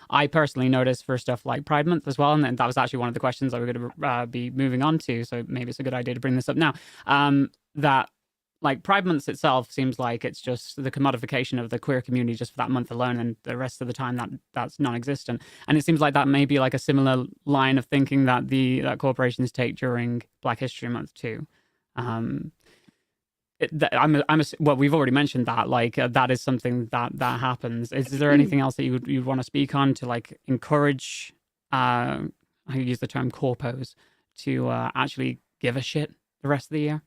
I personally noticed for stuff like Pride Month as well, and then that was actually one of the questions that we're going to be moving on to. So maybe it's a good idea to bring this up now. That like Pride Month itself seems like it's just the commodification of the queer community just for that month alone, and the rest of the time that's non-existent. And it seems like that may be like a similar line of thinking that that corporations take during Black History Month too. Well, we've already mentioned that, like that is something that happens. Is there anything else that you'd want to speak on to like encourage, I use the term corpos, to actually give a shit the rest of the year?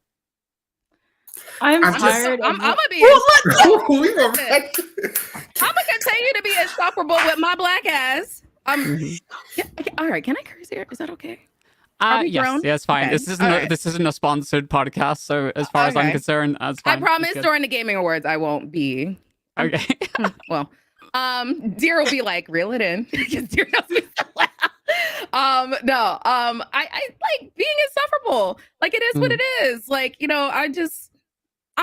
I'm tired. I'm gonna be. I'm gonna continue to be insufferable with my Black ass. All right, can I curse here? Is that okay? Yes, it's fine. Okay. This isn't a sponsored podcast, so as far as I'm concerned, that's fine. I promise during the Gaming Awards I won't be. Okay. Well, Deer will be like, reel it in, because Deer knows me so well. I like being insufferable. Like, it is what it is. Like, you know, I'm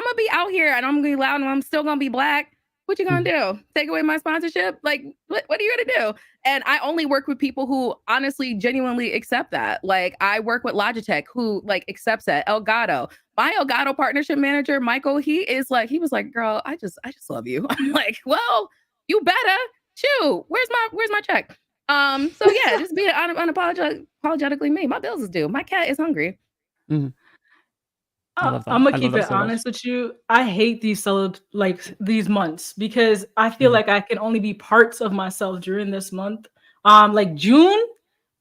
gonna be out here and I'm gonna be loud and I'm still gonna be Black. What you gonna do? Take away my sponsorship? Like, what are you gonna do? And I only work with people who honestly, genuinely accept that. Like, I work with Logitech, who like accepts that. Elgato, my Elgato partnership manager, Michael, he was like, girl, I just love you. I'm like, well, you better. Shoot, where's my check? So yeah, just be unapologetically me. My bills is due. My cat is hungry. Mm-hmm. I'm gonna keep it honest with you. I hate these these months because I feel like I can only be parts of myself during this month. Like June,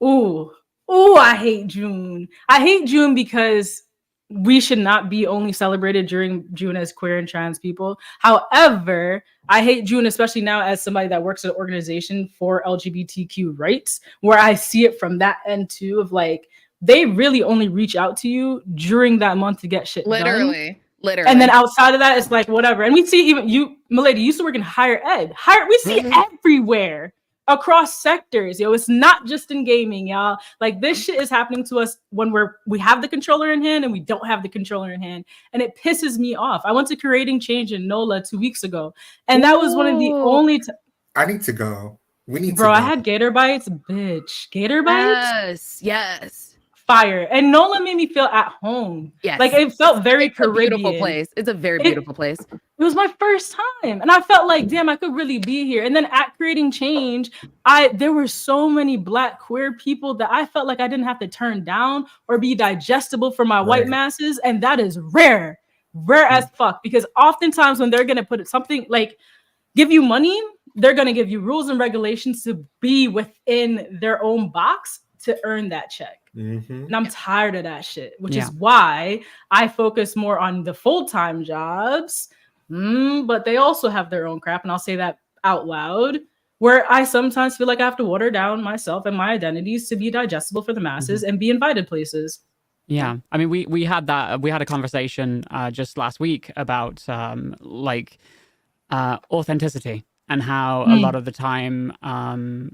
I hate June. I hate June because we should not be only celebrated during June as queer and trans people. However, I hate June, especially now as somebody that works at an organization for LGBTQ rights, where I see it from that end too, of like, they really only reach out to you during that month to get shit done. Literally. And then outside of that, it's like, whatever. And we see even you, Milady, used to work in higher ed. We see it everywhere across sectors. Yo, it's not just in gaming, y'all. Like, this shit is happening to us when we have the controller in hand and we don't have the controller in hand. And it pisses me off. I went to Creating Change in NOLA 2 weeks ago. And that was one of the only I need to go. We need to Bro, go. I had Gator Bites, bitch. Gator Bites? Yes. Fire. And NOLA made me feel at home. Yes. Like, it felt very Caribbean. Beautiful place. It's a very beautiful place. It was my first time. And I felt like, damn, I could really be here. And then at Creating Change, there were so many Black queer people that I felt like I didn't have to turn down or be digestible for my white masses. And that is rare as fuck. Because oftentimes when they're going to put something like give you money, they're going to give you rules and regulations to be within their own box to earn that check. And I'm tired of that shit, which is why I focus more on the full-time jobs. But they also have their own crap, and I'll say that out loud, where I sometimes feel like I have to water down myself and my identities to be digestible for the masses and be invited places. Yeah, I mean, we had a conversation just last week about authenticity. And how a lot of the time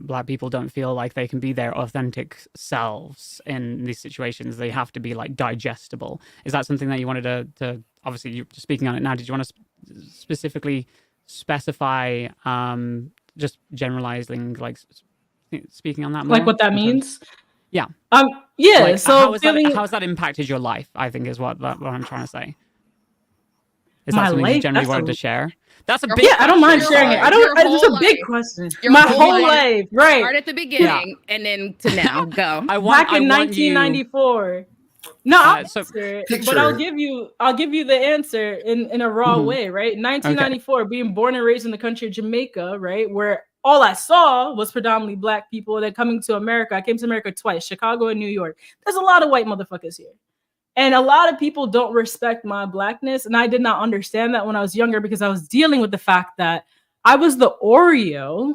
Black people don't feel like they can be their authentic selves in these situations. They have to be like digestible. Is that something that you wanted to obviously you're speaking on it now? Did you want to specifically specify, just generalizing, like speaking on that more? Like what that means? Yeah. Yeah. Like, so how has that impacted your life? I think is what I'm trying to say. Is that something you generally wanted to share? That's a big question. I don't mind sharing it. It's a big question. My whole life, right? Start at the beginning and then to now. Go. Back in 1994. No, I'll answer it, but I'll give you the answer in a raw way, right? 1994, being born and raised in the country of Jamaica, right, where all I saw was predominantly Black people. Then coming to America, I came to America twice, Chicago and New York. There's a lot of white motherfuckers here. And a lot of people don't respect my Blackness. And I did not understand that when I was younger because I was dealing with the fact that I was the Oreo.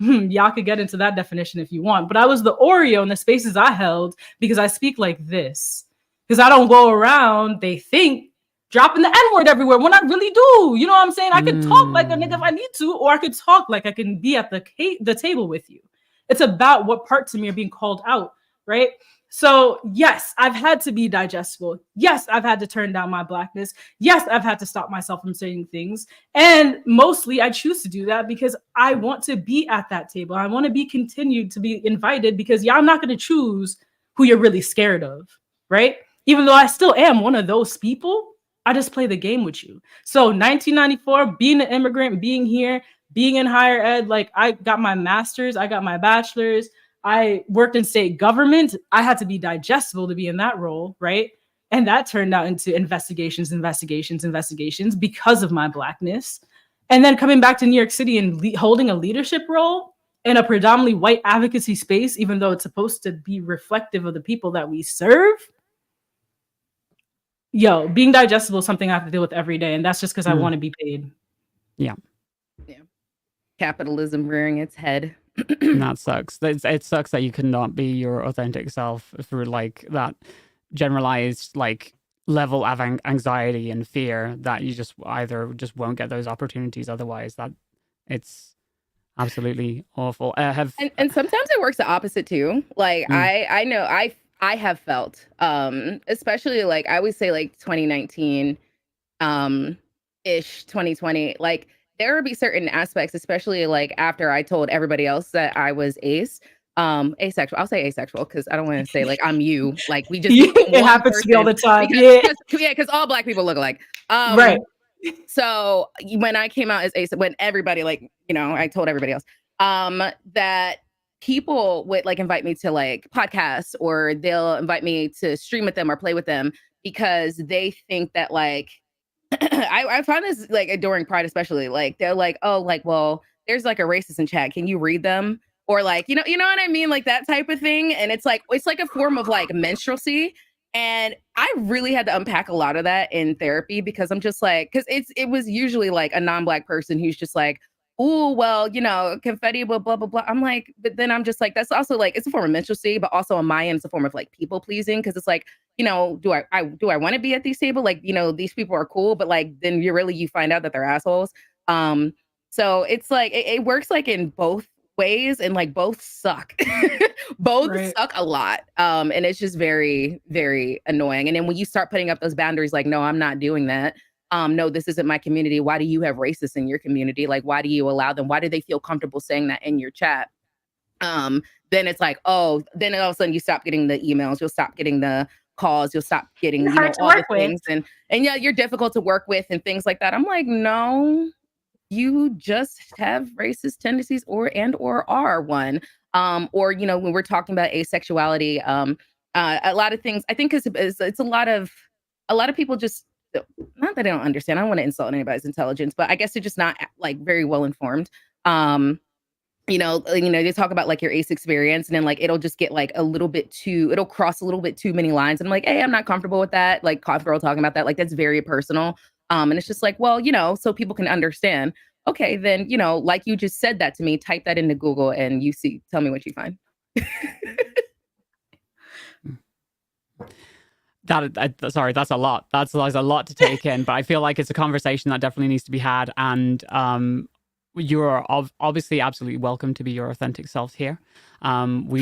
Y'all could get into that definition if you want. But I was the Oreo in the spaces I held because I speak like this. because I don't go around, they think, dropping the N-word everywhere when I really do. You know what I'm saying? I can talk like a nigga if I need to, or I could talk like I can be at the table with you. It's about what parts of me are being called out, right? So yes, I've had to be digestible. Yes, I've had to turn down my blackness. Yes, I've had to stop myself from saying things. And mostly I choose to do that because I want to be at that table. I want to be continued to be invited because y'all not going to choose who you're really scared of, right? Even though I still am one of those people, I just play the game with you. So 1994, being an immigrant, being here, being in higher ed, like I got my master's, I got my bachelor's, I worked in state government. I had to be digestible to be in that role, right? And that turned out into investigations because of my blackness. And then coming back to New York City and holding a leadership role in a predominantly white advocacy space, even though it's supposed to be reflective of the people that we serve. Yo, being digestible is something I have to deal with every day. And that's just because I want to be paid. Yeah. Capitalism rearing its head. And that sucks. It sucks that you cannot be your authentic self through like that generalized like level of anxiety and fear that you just either just won't get those opportunities otherwise. That it's absolutely awful. And sometimes it works the opposite too. Like I know I have felt especially like I would say like 2019 ish 2020, like there would be certain aspects, especially like after I told everybody else that I was asexual. I'll say asexual because I don't want to say like I'm you. Like we just it happens to me all the time. Because all black people look alike. Right. So when I came out as ace, when everybody like, you know, I told everybody else that people would like invite me to like podcasts or they'll invite me to stream with them or play with them because they think that like I find this like during Pride, especially like they're like, oh, like, well, there's like a racist in chat. Can you read them? Or like, you know what I mean? Like that type of thing. And it's like a form of like minstrelsy. And I really had to unpack a lot of that in therapy because I'm just like, because it was usually like a non-black person who's just like, oh, well, you know, confetti, blah, blah, blah, blah. I'm like, but then I'm just like, that's also like, it's a form of minstrelsy, but also on my end, it's a form of like people pleasing. Cause it's like, you know, do I want to be at these tables? Like, you know, these people are cool, but like, then you find out that they're assholes. So it's like, it works like in both ways and like both suck. Both suck a lot. And it's just very, very annoying. And then when you start putting up those boundaries, like, no, I'm not doing that. No, this isn't my community. Why do you have racists in your community? Like, why do you allow them? Why do they feel comfortable saying that in your chat? Then it's like, oh, then all of a sudden you stop getting the emails. You'll stop getting the calls. You'll stop getting, you know, all the things. And yeah, you're difficult to work with and things like that. I'm like, no, you just have racist tendencies or are one. Or, you know, when we're talking about asexuality, a lot of things, I think it's a lot of people just, not that I don't understand. I don't want to insult anybody's intelligence, but I guess they're just not like very well informed. You know, they talk about like your ace experience and then like, it'll just get like it'll cross a little bit too many lines. And I'm like, hey, I'm not comfortable with that. Like Cough Girl talking about that, like that's very personal. And it's just like, well, you know, so people can understand. Okay, then, you know, like you just said that to me, type that into Google and tell me what you find. Sorry, that's a lot. That's a lot to take in, but I feel like it's a conversation that definitely needs to be had. And you're obviously absolutely welcome to be your authentic self here. We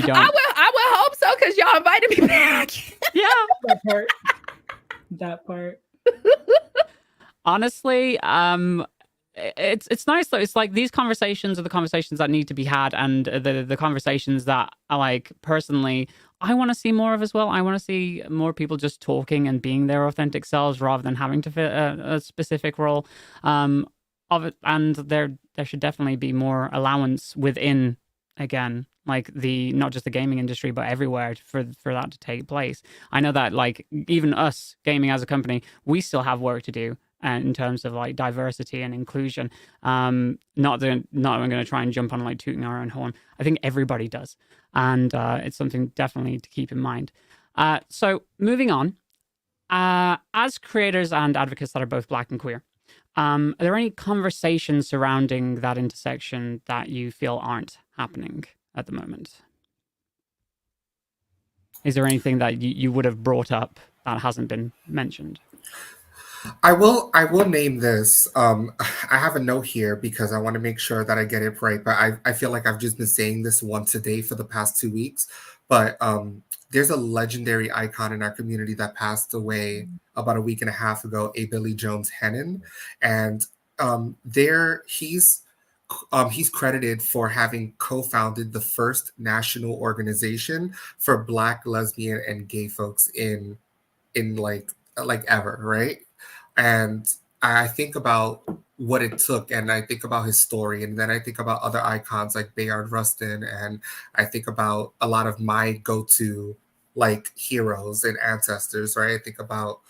don't. I will hope so because y'all invited me back. Yeah, that part. Honestly, it's nice though. It's like these conversations are the conversations that need to be had, and the conversations that I like personally. I want to see more of as well. I want to see more people just talking and being their authentic selves rather than having to fit a specific role of it. And there should definitely be more allowance within, again, like not just the gaming industry, but everywhere for that to take place. I know that like even us gaming as a company, we still have work to do in terms of like diversity and inclusion. Not I'm going to try and jump on like tooting our own horn. I think everybody does. And it's something definitely to keep in mind. So moving on, as creators and advocates that are both Black and queer, are there any conversations surrounding that intersection that you feel aren't happening at the moment? Is there anything that you would have brought up that hasn't been mentioned? I will name this. I have a note here because I want to make sure that I get it right. But I feel like I've just been saying this once a day for the past 2 weeks. But there's a legendary icon in our community that passed away about a week and a half ago, A. Billy Jones Hennon. And he's credited for having co-founded the first national organization for Black, lesbian, and gay folks in like ever, right? And I think about what it took, and I think about his story, and then I think about other icons like Bayard Rustin, and I think about a lot of my go-to like heroes and ancestors, right? I think about,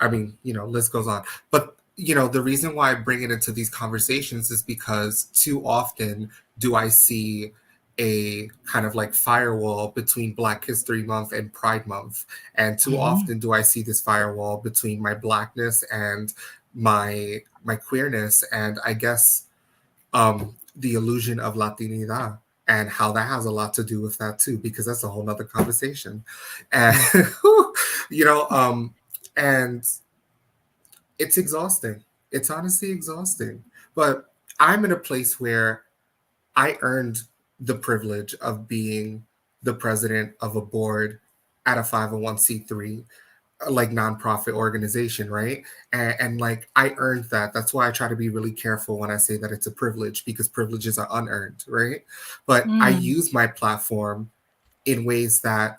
I mean, list goes on. But the reason why I bring it into these conversations is because too often do I see a kind of like firewall between Black History Month and Pride Month. And too often do I see this firewall between my Blackness and my queerness, and I guess the illusion of Latinidad, and how that has a lot to do with that too, because that's a whole nother conversation. And and it's exhausting. It's honestly exhausting. But I'm in a place where I earned the privilege of being the president of a board at a 501c3 like nonprofit organization, right? And like I earned that. That's why I try to be really careful when I say that it's a privilege, because privileges are unearned, right? But I use my platform in ways that,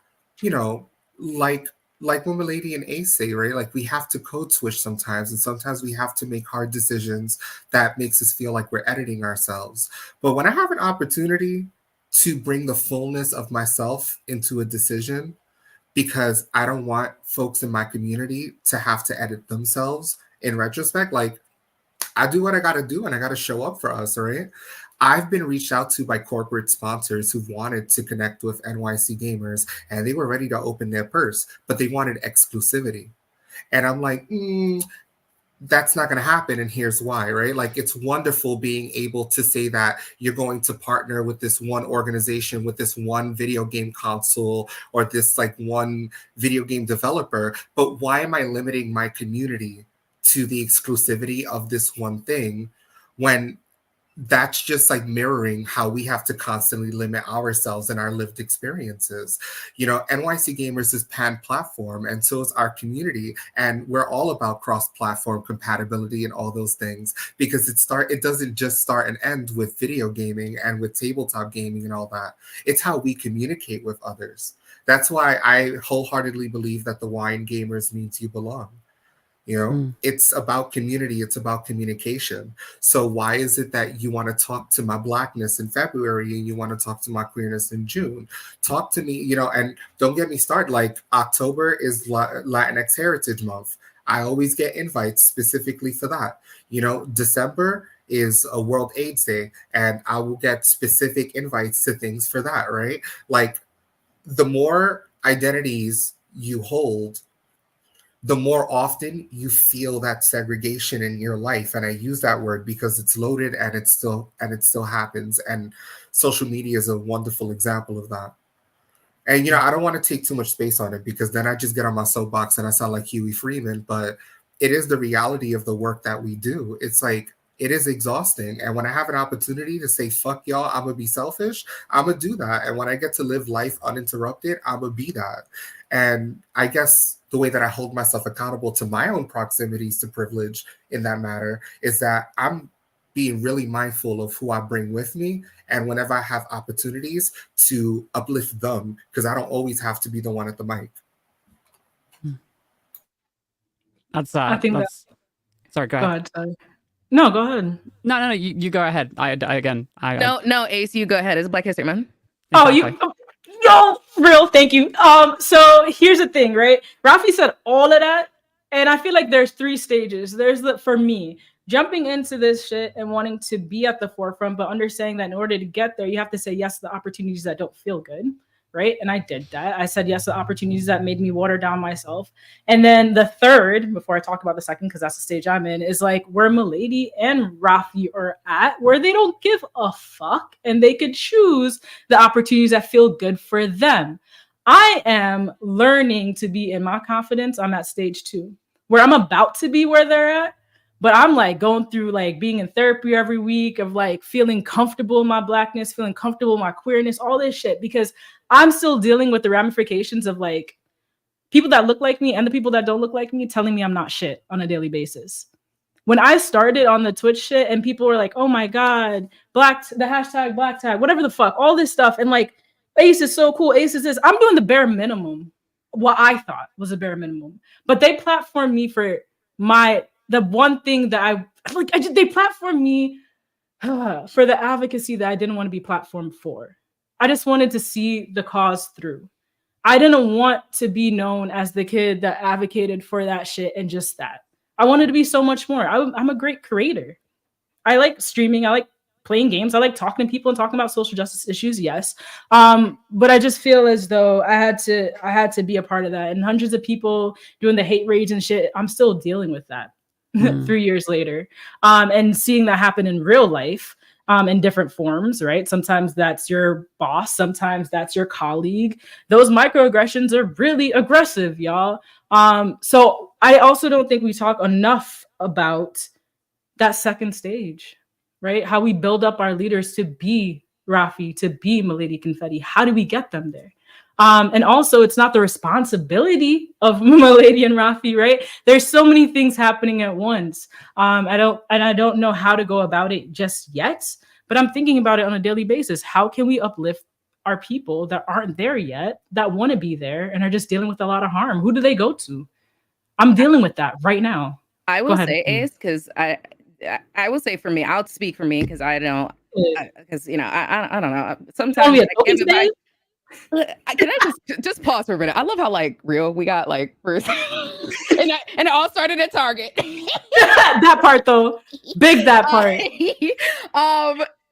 like when Milady and Ace say, right? Like we have to code switch sometimes, and sometimes we have to make hard decisions that makes us feel like we're editing ourselves. But when I have an opportunity to bring the fullness of myself into a decision, because I don't want folks in my community to have to edit themselves in retrospect, like I do what I got to do, and I got to show up for us, right? I've been reached out to by corporate sponsors who wanted to connect with NYC gamers, and they were ready to open their purse, but they wanted exclusivity. And I'm like, that's not going to happen. And here's why, right? Like, it's wonderful being able to say that you're going to partner with this one organization, with this one video game console, or this like one video game developer. But why am I limiting my community to the exclusivity of this one thing, when that's just like mirroring how we have to constantly limit ourselves and our lived experiences? NYC Gamers is pan-platform, and so is our community, and we're all about cross-platform compatibility and all those things, because it doesn't just start and end with video gaming and with tabletop gaming and all that. It's how we communicate with others. That's why I wholeheartedly believe that the wine gamers means you belong. It's about community. It's about communication. So why is it that you want to talk to my Blackness in February and you want to talk to my queerness in June? Talk to me, and don't get me started. Like October is Latinx Heritage Month. I always get invites specifically for that. December is a World AIDS Day, and I will get specific invites to things for that, right? Like the more identities you hold, the more often you feel that segregation in your life. And I use that word because it's loaded, and it still happens. And social media is a wonderful example of that. And I don't want to take too much space on it, because then I just get on my soapbox and I sound like Huey Freeman. But it is the reality of the work that we do. It's like, it is exhausting. And when I have an opportunity to say, fuck y'all, I'm going to be selfish, I'm going to do that. And when I get to live life uninterrupted, I'm going to be that. And I guess the way that I hold myself accountable to my own proximities to privilege in that matter is that I'm being really mindful of who I bring with me. And whenever I have opportunities, to uplift them, because I don't always have to be the one at the mic. I think that's... Sorry, go ahead. Sorry. No, go ahead. No, you go ahead. No, Ace, you go ahead. It's Black History Month. Exactly. Yo, real, thank you. So here's the thing, right? Raffy said all of that, and I feel like there's 3 stages. There's for me, jumping into this shit and wanting to be at the forefront, but understanding that in order to get there, you have to say yes to the opportunities that don't feel good, right? And I did that. I said yes to the opportunities that made me water down myself. And then the third, before I talk about the second, because that's the stage I'm in, is like where Milady and Raffy are at, where they don't give a fuck and they could choose the opportunities that feel good for them. I am learning to be in my confidence. I'm at stage 2, where I'm about to be where they're at. But I'm like going through like being in therapy every week of like feeling comfortable in my blackness, feeling comfortable in my queerness, all this shit, because I'm still dealing with the ramifications of like people that look like me and the people that don't look like me telling me I'm not shit on a daily basis. When I started on the Twitch shit and people were like, oh my God, the hashtag black tag, whatever the fuck, all this stuff. And like, Ace is so cool. Ace is this. I'm doing the bare minimum, what I thought was a bare minimum. But they platformed me for the one thing that they platformed me for the advocacy that I didn't want to be platformed for. I just wanted to see the cause through. I didn't want to be known as the kid that advocated for that shit and just that. I wanted to be so much more. I'm a great creator. I like streaming. I like playing games. I like talking to people and talking about social justice issues. Yes. But I just feel as though I had to be a part of that. And hundreds of people doing the hate raids and shit. I'm still dealing with that 3 years later. And seeing that happen in real life. In different forms, right? Sometimes that's your boss. Sometimes that's your colleague. Those microaggressions are really aggressive, y'all. So I also don't think we talk enough about that second stage, right? How we build up our leaders to be Raffy, to be Milady Confetti. How do we get them there? And also, it's not the responsibility of Milady and Raffy, right? There's so many things happening at once. I don't know how to go about it just yet, but I'm thinking about it on a daily basis. How can we uplift our people that aren't there yet, that want to be there and are just dealing with a lot of harm? Who do they go to? I'm dealing with that right now. I will say, Ace, because I will say for me, I'll speak for me because I don't, because I don't know. Sometimes I give advice. Can I just pause for a minute? I love how like real we got like first, and it all started at Target. That part though, that part.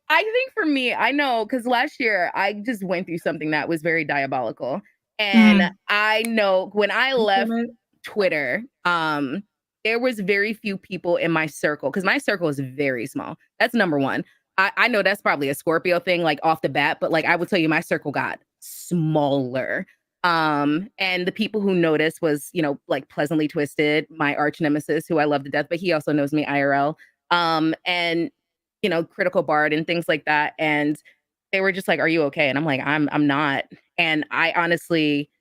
I think for me, I know because last year I just went through something that was very diabolical, and I know when I left Twitter, there was very few people in my circle because my circle is very small. That's number one. I know that's probably a Scorpio thing, like off the bat, but like I would tell you, my circle got smaller. And the people who noticed was, like Pleasantly Twisted, my arch nemesis, who I love to death, but he also knows me IRL. And Critical Bard and things like that. And they were just like, "Are you okay?" And I'm like, I'm not. And I honestly,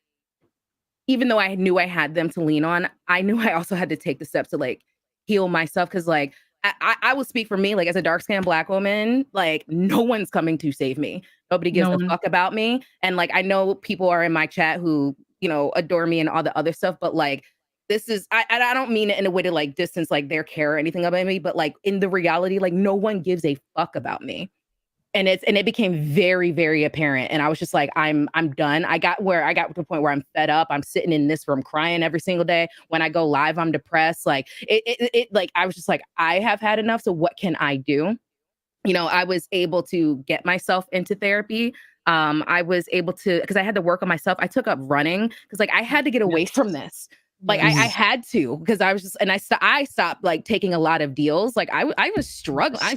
even though I knew I had them to lean on, I knew I also had to take the steps to like heal myself. Cause like, I will speak for me, like as a dark-skinned Black woman, like no one's coming to save me. Nobody gives a fuck about me. And like, I know people are in my chat who, adore me and all the other stuff, but like, this is, I don't mean it in a way to like distance like their care or anything about me, but like in the reality, like no one gives a fuck about me. And it became very, very apparent. And I was just like, I'm done. I got to the point where I'm fed up. I'm sitting in this room crying every single day. When I go live, I'm depressed. Like it like, I was just like, I have had enough. So what can I do? I was able to get myself into therapy. I was able to, because I had to work on myself. I took up running because like I had to get away from this. Like I had to, because I was just, and I stopped like taking a lot of deals. Like I was struggling. I'm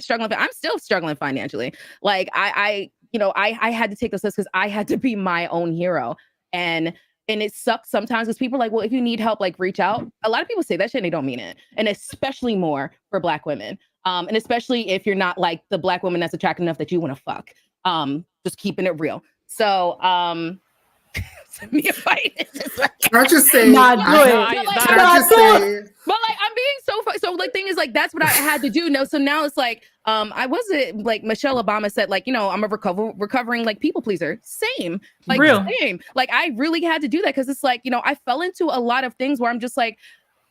still struggling financially. Like I had to take those steps because I had to be my own hero. And it sucks sometimes because people are like, well, if you need help, like reach out. A lot of people say that shit and they don't mean it. And especially more for Black women. And especially if you're not like the Black woman that's attractive enough that you want to fuck. Just keeping it real. So, me a fight. Can I just say? But like I'm being so like thing is like that's what I had to do. No, so now it's like I wasn't like Michelle Obama said like I'm a recovering like people pleaser. Same, like same. Like I really had to do that because it's like I fell into a lot of things where I'm just like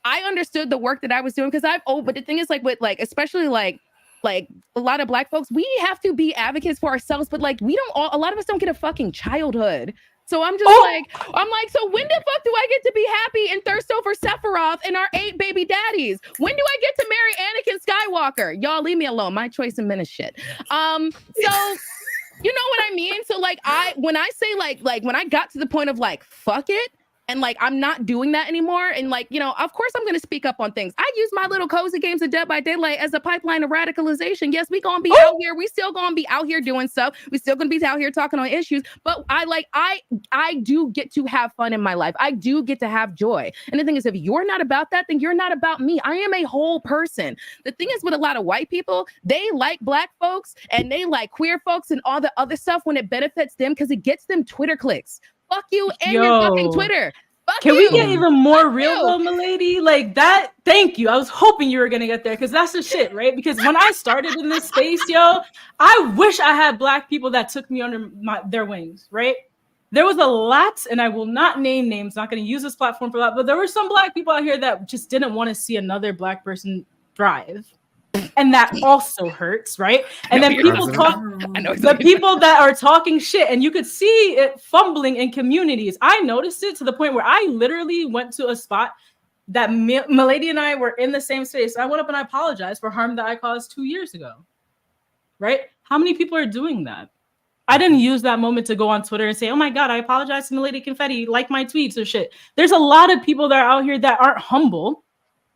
I understood the work that I was doing because but the thing is like with like especially like a lot of Black folks, we have to be advocates for ourselves, but like a lot of us don't get a fucking childhood. So I'm just so when the fuck do I get to be happy and thirst over Sephiroth and our 8 baby daddies? When do I get to marry Anakin Skywalker? Y'all leave me alone. My choice in men is shit. So you know what I mean? So like when I say like when I got to the point of like, fuck it, And like, I'm not doing that anymore. And like, you know, of course I'm going to speak up on things. I use my little cozy games of Dead by Daylight as a pipeline of radicalization. Yes, we going to be out here. We still going to be out here doing stuff. We still going to be out here talking on issues. But I do get to have fun in my life. I do get to have joy. And the thing is, if you're not about that, then you're not about me. I am a whole person. The thing is with a lot of white people, they like Black folks and they like queer folks and all the other stuff when it benefits them because it gets them Twitter clicks. Fuck you and your fucking Twitter. Fuck Can you. we get even more Fuck real you. though, Milady? Like that. Thank you. I was hoping you were gonna get there because that's the shit, right? Because when I started in this space, yo, I wish I had Black people that took me under their wings, right? There was a lot, and I will not name names. Not going to use this platform for that, but there were some Black people out here that just didn't want to see another Black person thrive. And that also hurts, right? And then people talk, the people that are talking shit, and you could see it fumbling in communities. I noticed it to the point where I literally went to a spot that Milady and I were in the same space. I went up and I apologized for harm that I caused 2 years ago, right? How many people are doing that? I didn't use that moment to go on Twitter and say, oh my God, I apologize to Milady Confetti, like my tweets or shit. There's a lot of people that are out here that aren't humble,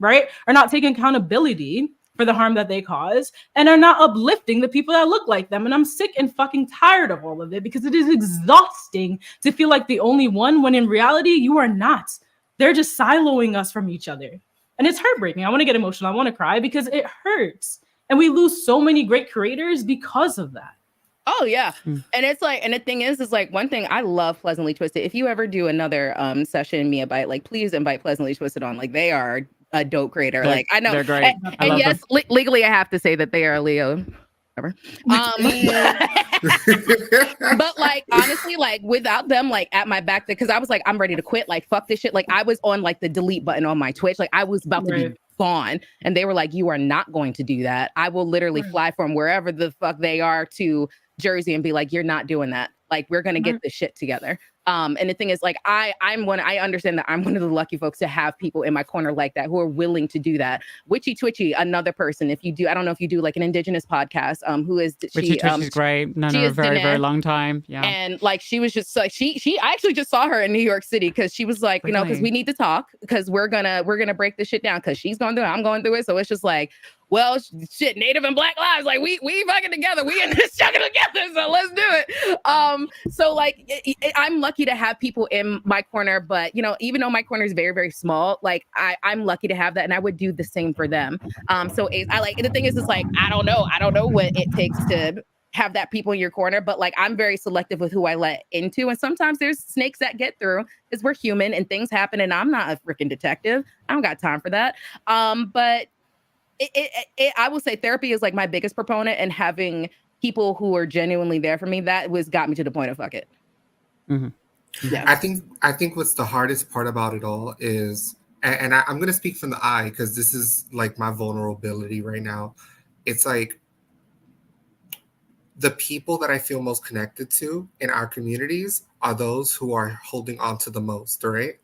right? Are not taking accountability for the harm that they cause and are not uplifting the people that look like them. And I'm sick and fucking tired of all of it because it is exhausting to feel like the only one when in reality, you are not. They're just siloing us from each other. And it's heartbreaking. I want to get emotional. I want to cry because it hurts. And we lose so many great creators because of that. Oh yeah. And it's like, and the thing is like one thing I love Pleasantly Twisted. If you ever do another session, Mia Bite, like please invite Pleasantly Twisted on. Like they are a dope creator. Like I know they're great. And yes, legally I have to say that they are a Leo. Whatever. But like honestly, like without them like at my back, because I was like, I'm ready to quit. Like fuck this shit. Like I was on like the delete button on my Twitch. Like I was about to be gone. And they were like, you are not going to do that. I will literally fly from wherever the fuck they are to Jersey and be like, you're not doing that. Like, we're going to get this shit together. And the thing is, like, I understand that I'm one of the lucky folks to have people in my corner like that who are willing to do that. Witchy Twitchy, another person. If you do, I don't know if you do like an Indigenous podcast. Who is Witchy Twitchy's great. No, a very, very long time. Yeah. And like, she was just like, I actually just saw her in New York City because she was like, you know, because we need to talk because we're gonna break this shit down because she's going through it, I'm going through it. So it's just like, well, shit, Native and Black lives, like we fucking together, we in this chugging together, so let's do it. So like, I'm lucky to have people in my corner, but you know, even though my corner is very, very small, like I'm lucky to have that, and I would do the same for them. So I like, the thing is, it's like I don't know what it takes to have that people in your corner, but like I'm very selective with who I let into, and sometimes there's snakes that get through because we're human and things happen, and I'm not a freaking detective. I don't got time for that. But I will say therapy is like my biggest proponent, and having people who are genuinely there for me, that got me to the point of fuck it. Mm-hmm. Yeah. I think what's the hardest part about it all is, and I'm going to speak from the eye because this is like my vulnerability right now. It's like the people that I feel most connected to in our communities are those who are holding on to the most, right?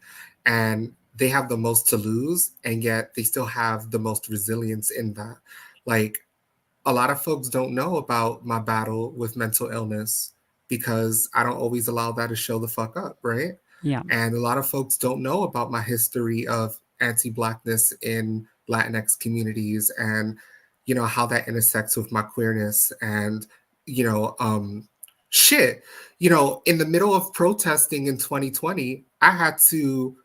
And they have the most to lose, and yet they still have the most resilience in that. Like, a lot of folks don't know about my battle with mental illness because I don't always allow that to show the fuck up, right? Yeah. And a lot of folks don't know about my history of anti-Blackness in Latinx communities and, you know, how that intersects with my queerness and, you know, shit. You know, in the middle of protesting in 2020, I had to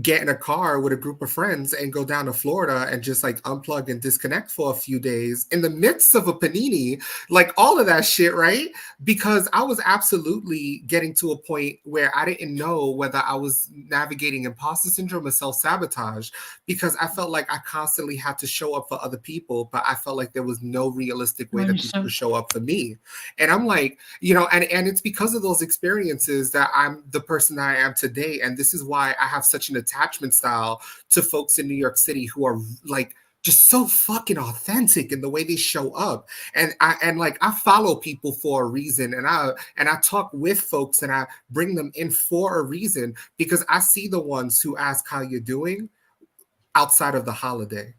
get in a car with a group of friends and go down to Florida and just like unplug and disconnect for a few days in the midst of a panini, like all of that shit, right? Because I was absolutely getting to a point where I didn't know whether I was navigating imposter syndrome or self-sabotage, because I felt like I constantly had to show up for other people, but I felt like there was no realistic way that people could show up for me. And I'm like, you know, and it's because of those experiences that I'm the person that I am today. And this is why I have such an attachment style to folks in New York City who are like just so fucking authentic in the way they show up. And I follow people for a reason, and I talk with folks and I bring them in for a reason, because I see the ones who ask how you're doing outside of the holiday.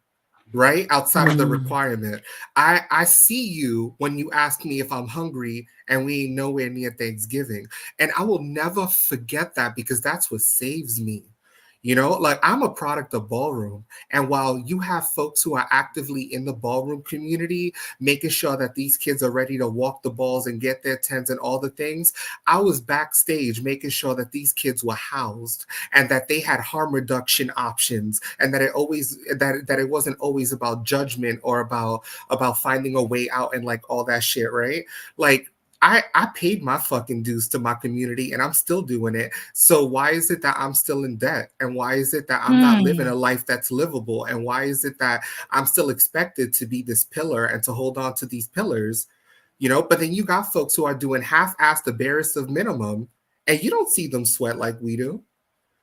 right? Outside of the requirement. I see you when you ask me if I'm hungry and we ain't nowhere near Thanksgiving. And I will never forget that because that's what saves me. You know, like I'm a product of ballroom. And while you have folks who are actively in the ballroom community, making sure that these kids are ready to walk the balls and get their tens and all the things, I was backstage making sure that these kids were housed and that they had harm reduction options and that it wasn't always about judgment or about finding a way out and like all that shit, right? Like I paid my fucking dues to my community and I'm still doing it. So why is it that I'm still in debt? And why is it that I'm not living a life that's livable? And why is it that I'm still expected to be this pillar and to hold on to these pillars? You know, but then you got folks who are doing half-assed the barest of minimum and you don't see them sweat like we do.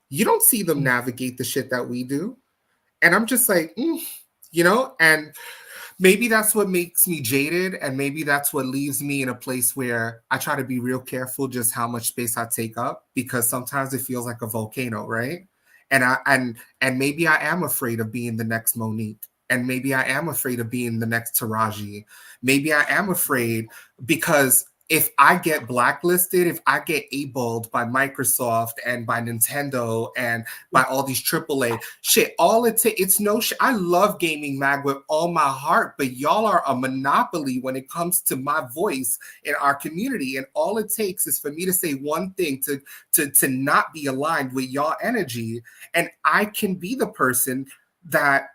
You don't see them navigate the shit that we do. And I'm just like, you know, and maybe that's what makes me jaded, and maybe that's what leaves me in a place where I try to be real careful just how much space I take up, because sometimes it feels like a volcano, right? And maybe I am afraid of being the next Monique, and maybe I am afraid of being the next Taraji. Maybe I am afraid because if I get blacklisted, if I get A-balled by Microsoft and by Nintendo and by all these AAA shit, all it takes, it's no shit. I love Gaming Mag with all my heart, but y'all are a monopoly when it comes to my voice in our community. And all it takes is for me to say one thing to not be aligned with y'all energy. And I can be the person that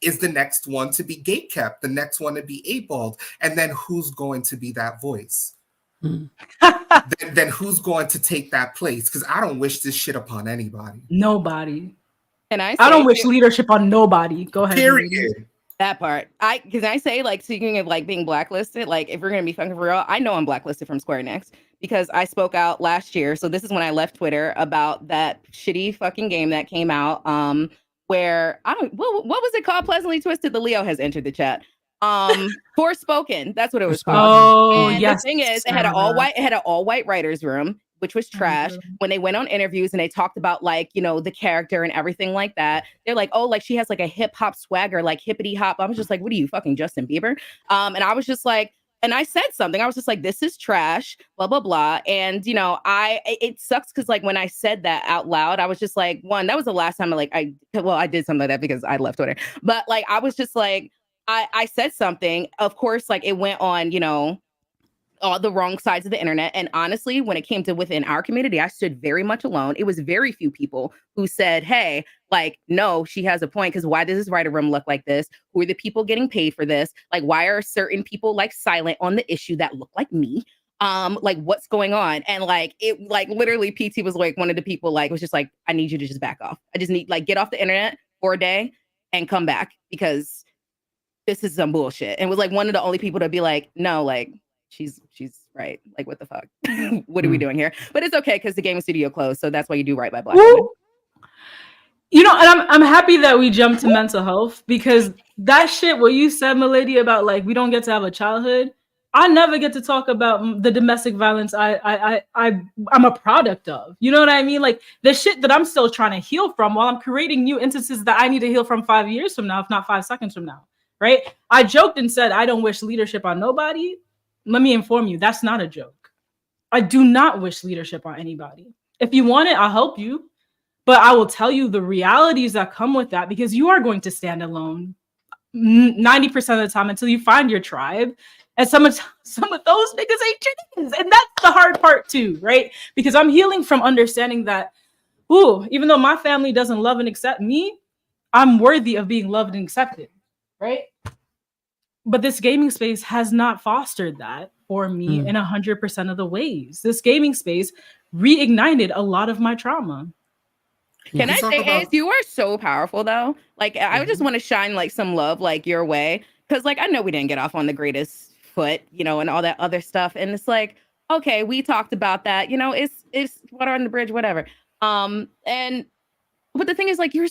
is the next one to be gatekept, the next one to be A-balled. And then who's going to be that voice? then who's going to take that place? Because I don't wish this shit upon anybody. Nobody. And I don't wish leadership on nobody. Go ahead. Period. That part. Because I say, like, speaking of like being blacklisted, like if we're gonna be fucking for real, I know I'm blacklisted from Square Enix because I spoke out last year. So this is when I left Twitter about that shitty fucking game that came out. Where what was it called? Pleasantly Twisted. The Leo has entered the chat. Forspoken. That's what it was called. Oh, and yes. The thing is, it had an all white writers room, which was trash. When they went on interviews and they talked about like, you know, the character and everything like that, they're like, oh, like she has like a hip hop swagger, like hippity hop. I was just like, what are you, fucking Justin Bieber? And I was just like, and I said something. I was just like, this is trash, blah, blah, blah. And, you know, it sucks because like when I said that out loud, I was just like, one, that was the last time I did something like that because I left Twitter. But like, I was just like, I said something, of course, like it went on, you know, all the wrong sides of the internet. And honestly, when it came to within our community, I stood very much alone. It was very few people who said, hey, like, no, she has a point. Because why does this writer room look like this? Who are the people getting paid for this? Like, why are certain people like silent on the issue that look like me? Like what's going on? And like, it like literally PT was like one of the people like, was just like, I need you to just back off. I just need like, get off the internet for a day and come back because this is some bullshit. And was like one of the only people to be like, no, like she's right. Like, what the fuck? What are we doing here? But it's okay because the gaming studio closed. So that's why you do right by Black women. You know, and I'm happy that we jumped to mental health because that shit, what you said, Milady, about like, we don't get to have a childhood. I never get to talk about the domestic violence I'm a product of. You know what I mean? Like the shit that I'm still trying to heal from while I'm creating new instances that I need to heal from 5 years from now, if not 5 seconds from now. Right? I joked and said, I don't wish leadership on nobody. Let me inform you, that's not a joke. I do not wish leadership on anybody. If you want it, I'll help you. But I will tell you the realities that come with that because you are going to stand alone 90% of the time until you find your tribe. And some of those niggas ain't chickens. And that's the hard part too, right? Because I'm healing from understanding that, even though my family doesn't love and accept me, I'm worthy of being loved and accepted. Right. But this gaming space has not fostered that for me in 100% of the ways. This gaming space reignited a lot of my trauma. Can I say, Ace, you are so powerful though. Like, I just want to shine like some love like your way. Cause like, I know we didn't get off on the greatest foot, you know, and all that other stuff. And it's like, okay, we talked about that, you know, it's water on the bridge, whatever. But the thing is like, you're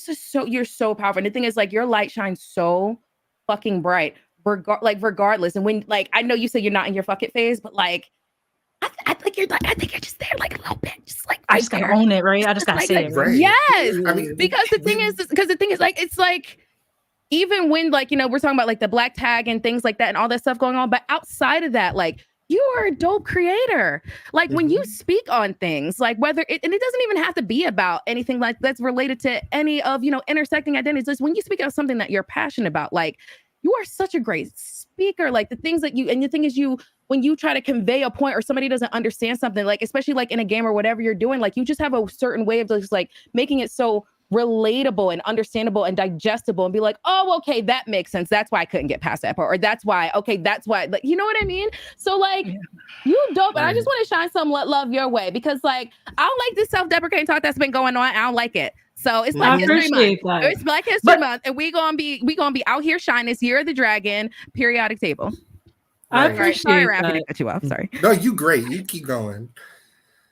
so powerful. And the thing is like, your light shines so fucking bright, regardless. And when like I know you say you're not in your fuck it phase, but like I think you're just there like a little bit, just like I just gotta own it, right? I just gotta say it, right? Yes, I mean, because the thing is like it's like even when like, you know, we're talking about like the black tag and things like that and all that stuff going on, but outside of that, like you are a dope creator. Like when you speak on things, like whether it, and it doesn't even have to be about anything like that's related to any of, you know, intersecting identities. Just when you speak of something that you're passionate about, like you are such a great speaker. Like the things that you, and the thing is when you try to convey a point or somebody doesn't understand something, like especially like in a game or whatever you're doing, like you just have a certain way of just like making it so relatable and understandable and digestible and be like, oh, okay, that makes sense. That's why I couldn't get past that part. Or that's why, okay, that's why, like, you know what I mean? So like, you dope. And I just want to shine some love your way because like, I don't like this self-deprecating talk that's been going on. I don't like it. So it's Black History Month. It's Black History Month. And we gonna be out here shining this Year of the Dragon periodic table. I appreciate Sorry, that. Raffy, to cut you off. Sorry. No, you great. You keep going.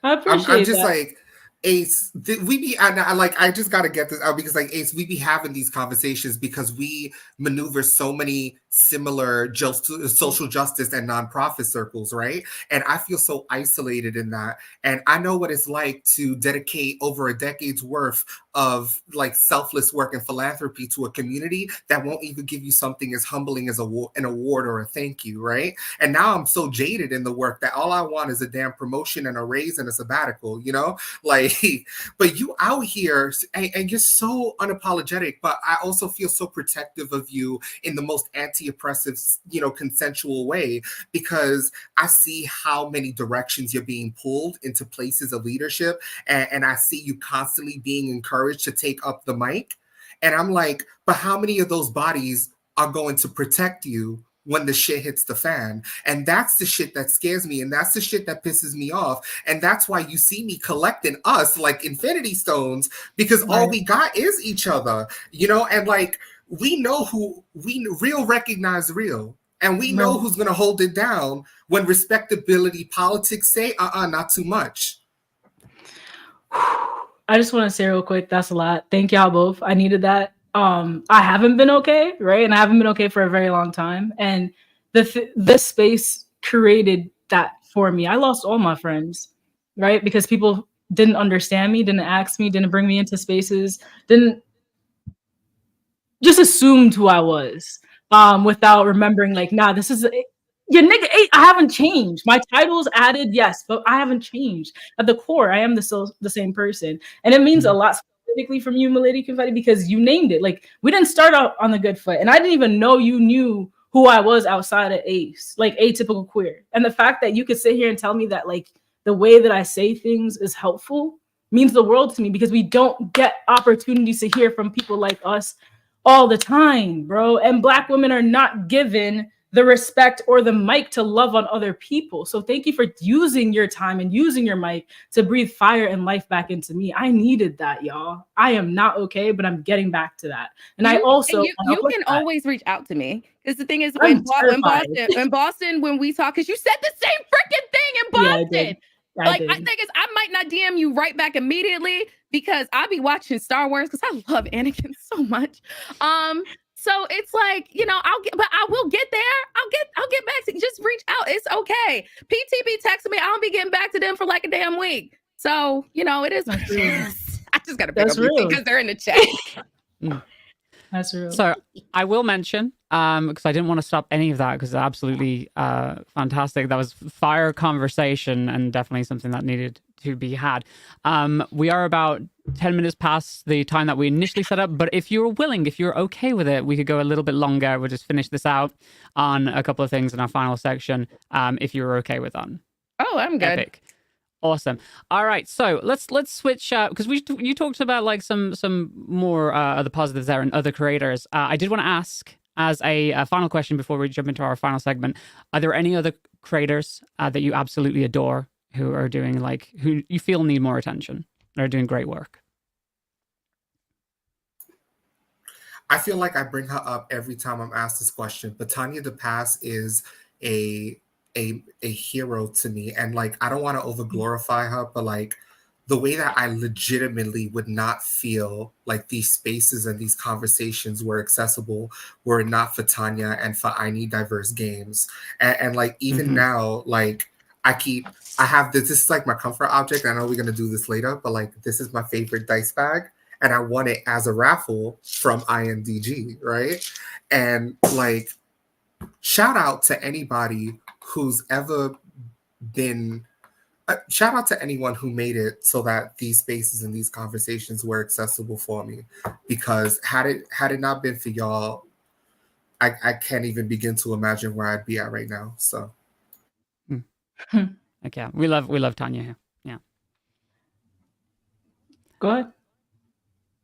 I appreciate I'm just that. like, Ace, we be I just gotta get this out because like Ace, we be having these conversations because we maneuver so many similar social justice and nonprofit circles, right? And I feel so isolated in that. And I know what it's like to dedicate over a decade's worth of like selfless work and philanthropy to a community that won't even give you something as humbling as an award or a thank you, right? And now I'm so jaded in the work that all I want is a damn promotion and a raise and a sabbatical, you know? Like, but you out here and you're so unapologetic, but I also feel so protective of you in the most anti-oppressive, you know, consensual way, because I see how many directions you're being pulled into places of leadership. And I see you constantly being encouraged to take up the mic. And I'm like, but how many of those bodies are going to protect you when the shit hits the fan? And that's the shit that scares me. And that's the shit that pisses me off. And that's why you see me collecting us like Infinity Stones, because all we got is each other, you know? And like, we know who real recognize real. And we know who's going to hold it down when respectability politics say, not too much. I just want to say real quick, that's a lot. Thank y'all both. I needed that. I haven't been okay, right? And I haven't been okay for a very long time. And this space created that for me. I lost all my friends, right? Because people didn't understand me, didn't ask me, didn't bring me into spaces, didn't just assumed who I was without remembering like, nah, this is your nigga. I haven't changed. My title's added, yes, but I haven't changed. At the core, I am the same person. And it means a lot specifically from you, Milady Confetti, because you named it. Like, we didn't start out on the good foot. And I didn't even know you knew who I was outside of Ace, like atypical queer. And the fact that you could sit here and tell me that like the way that I say things is helpful means the world to me, because we don't get opportunities to hear from people like us all the time, bro. And Black women are not given the respect or the mic to love on other people. So thank you for using your time and using your mic to breathe fire and life back into me. I needed that, y'all. I am not okay, but I'm getting back to that. And I also you can always reach out to me. Because the thing is, when Boston, when we talk, because you said the same freaking thing in Boston. Yeah, I think is I might not DM you right back immediately because I'll be watching Star Wars because I love Anakin so much. So it's like, you know, I will get there. I'll get back to you. Just reach out. It's okay. PTB texting me. I don't be getting back to them for like a damn week. So, you know, it is. I just gotta pick up because they're in the chat. That's real. So I will mention, because I didn't want to stop any of that because it's absolutely fantastic. That was fire conversation and definitely something that needed to be had. We are about 10 minutes past the time that we initially set up, but if you're willing, if you're okay with it, we could go a little bit longer. We'll just finish this out on a couple of things in our final section, if you're okay with that. Oh, I'm good. Epic. Awesome. All right, so let's switch because you talked about like some more other positives there and other creators. I did want to ask as a final question before we jump into our final segment: are there any other creators that you absolutely adore who are doing like who you feel need more attention? They're doing great work. I feel like I bring her up every time I'm asked this question, but Tanya DePass is a hero to me. And like, I don't want to over glorify her, but like the way that I legitimately would not feel like these spaces and these conversations were accessible were it not for Tanya and for I Need Diverse Games. And like, even now, like I have this is like my comfort object. I know we're going to do this later, but like, this is my favorite dice bag. and I won it as a raffle from INDG, right? And like, shout out to anybody who's ever been shout out to anyone who made it so that these spaces and these conversations were accessible for me, because had it not been for y'all, I can't even begin to imagine where I'd be at right now. So Okay, we love Tanya here. Yeah. Go ahead.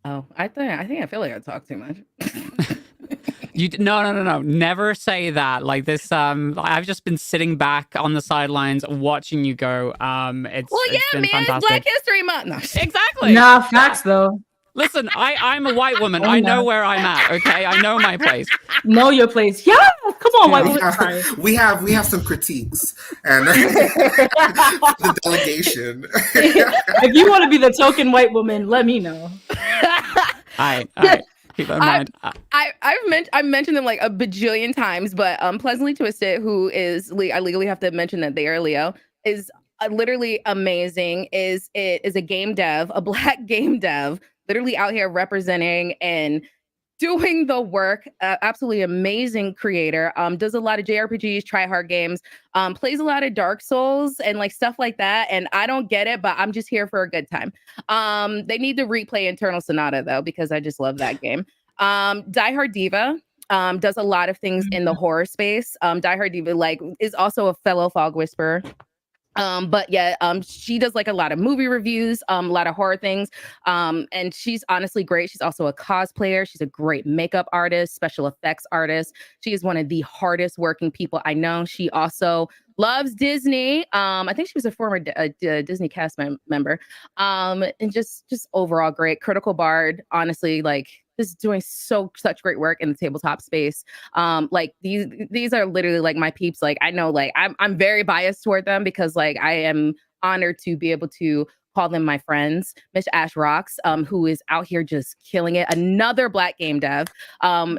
Oh, I think I feel like I talk too much. No. Never say that. Like this, I've just been sitting back on the sidelines watching you go. It's Well, it's yeah, been man, fantastic. it's Black History Month. No. Exactly. Nah, facts though. Listen, I'm a white woman. Oh, I no. know where I'm at. Okay, I know my place. Know your place. Yeah, come on, white we woman. Sorry. have, we have some critiques and the delegation. If you want to be the token white woman, let me know. All right. Keep that in mind. I've mentioned them like a bajillion times, but Pleasantly Twisted, who is I legally have to mention that they are Leo, is literally amazing. Is a game dev, a Black game dev, literally out here representing and doing the work. Absolutely amazing creator. Does a lot of JRPGs, try hard games, plays a lot of Dark Souls and like stuff like that. And I don't get it, but I'm just here for a good time. They need to replay Eternal Sonata though, because I just love that game. Die Hard Diva does a lot of things in the horror space. Die Hard Diva like is also a fellow Fog Whisperer. But yeah, she does like a lot of movie reviews, a lot of horror things. And she's honestly great. She's also a cosplayer. She's a great makeup artist, special effects artist. She is one of the hardest working people I know. She also loves Disney. I think she was a former Disney cast member. And just overall great. Critical Bard, honestly, like just doing such great work in the tabletop space. Like these are literally like my peeps. Like I know, like I'm very biased toward them because like I am honored to be able to call them my friends. Miss Ash Rocks, who is out here just killing it. Another Black game dev,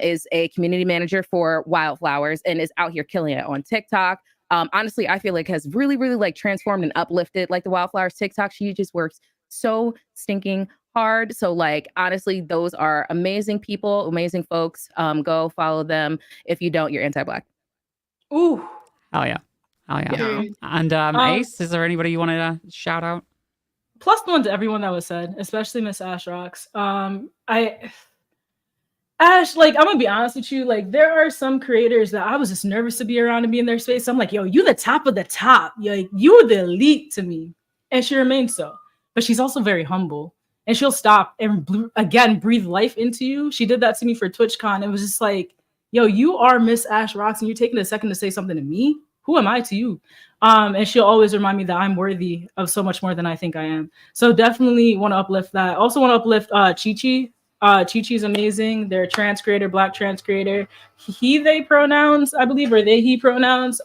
is a community manager for Wildflowers and is out here killing it on TikTok. Honestly, I feel like has really like transformed and uplifted like the Wildflowers TikTok. She just works so stinking hard. So like, honestly, those are amazing people, amazing folks. Go follow them. If you don't, you're anti-Black. Ooh. Hell yeah. Yeah. And Ace, is there anybody you wanted to shout out? +1 to everyone that was said, especially Miss Ash Rocks. Ash, like, I'm gonna be honest with you, like, there are some creators that I was just nervous to be around and be in their space. I'm like, yo, you the top of the top. Like, you're the elite to me. And she remains so. But she's also very humble. And she'll stop and again breathe life into you. She did that to me for TwitchCon. It was just like, yo, you are Miss Ash Rocks, and you're taking a second to say something to me. Who am I to you? And she'll always remind me that I'm worthy of so much more than I think I am. So definitely want to uplift that. Also want to uplift Chi-Chi. Chi-Chi's amazing. They're a trans creator, Black trans creator. He, they pronouns, I believe, or they, he pronouns.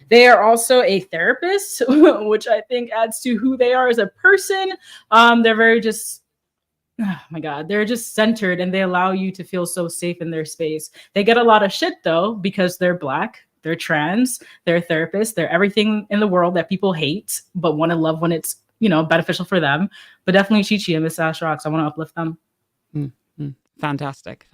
They are also a therapist, which I think adds to who they are as a person. They're very just, oh my God, they're just centered and they allow you to feel so safe in their space. They get a lot of shit though, because they're Black, they're trans, they're therapists, they're everything in the world that people hate, but want to love when it's, you know, beneficial for them. But definitely Chi-Chi and Miss Ash Rocks, I want to uplift them. Fantastic.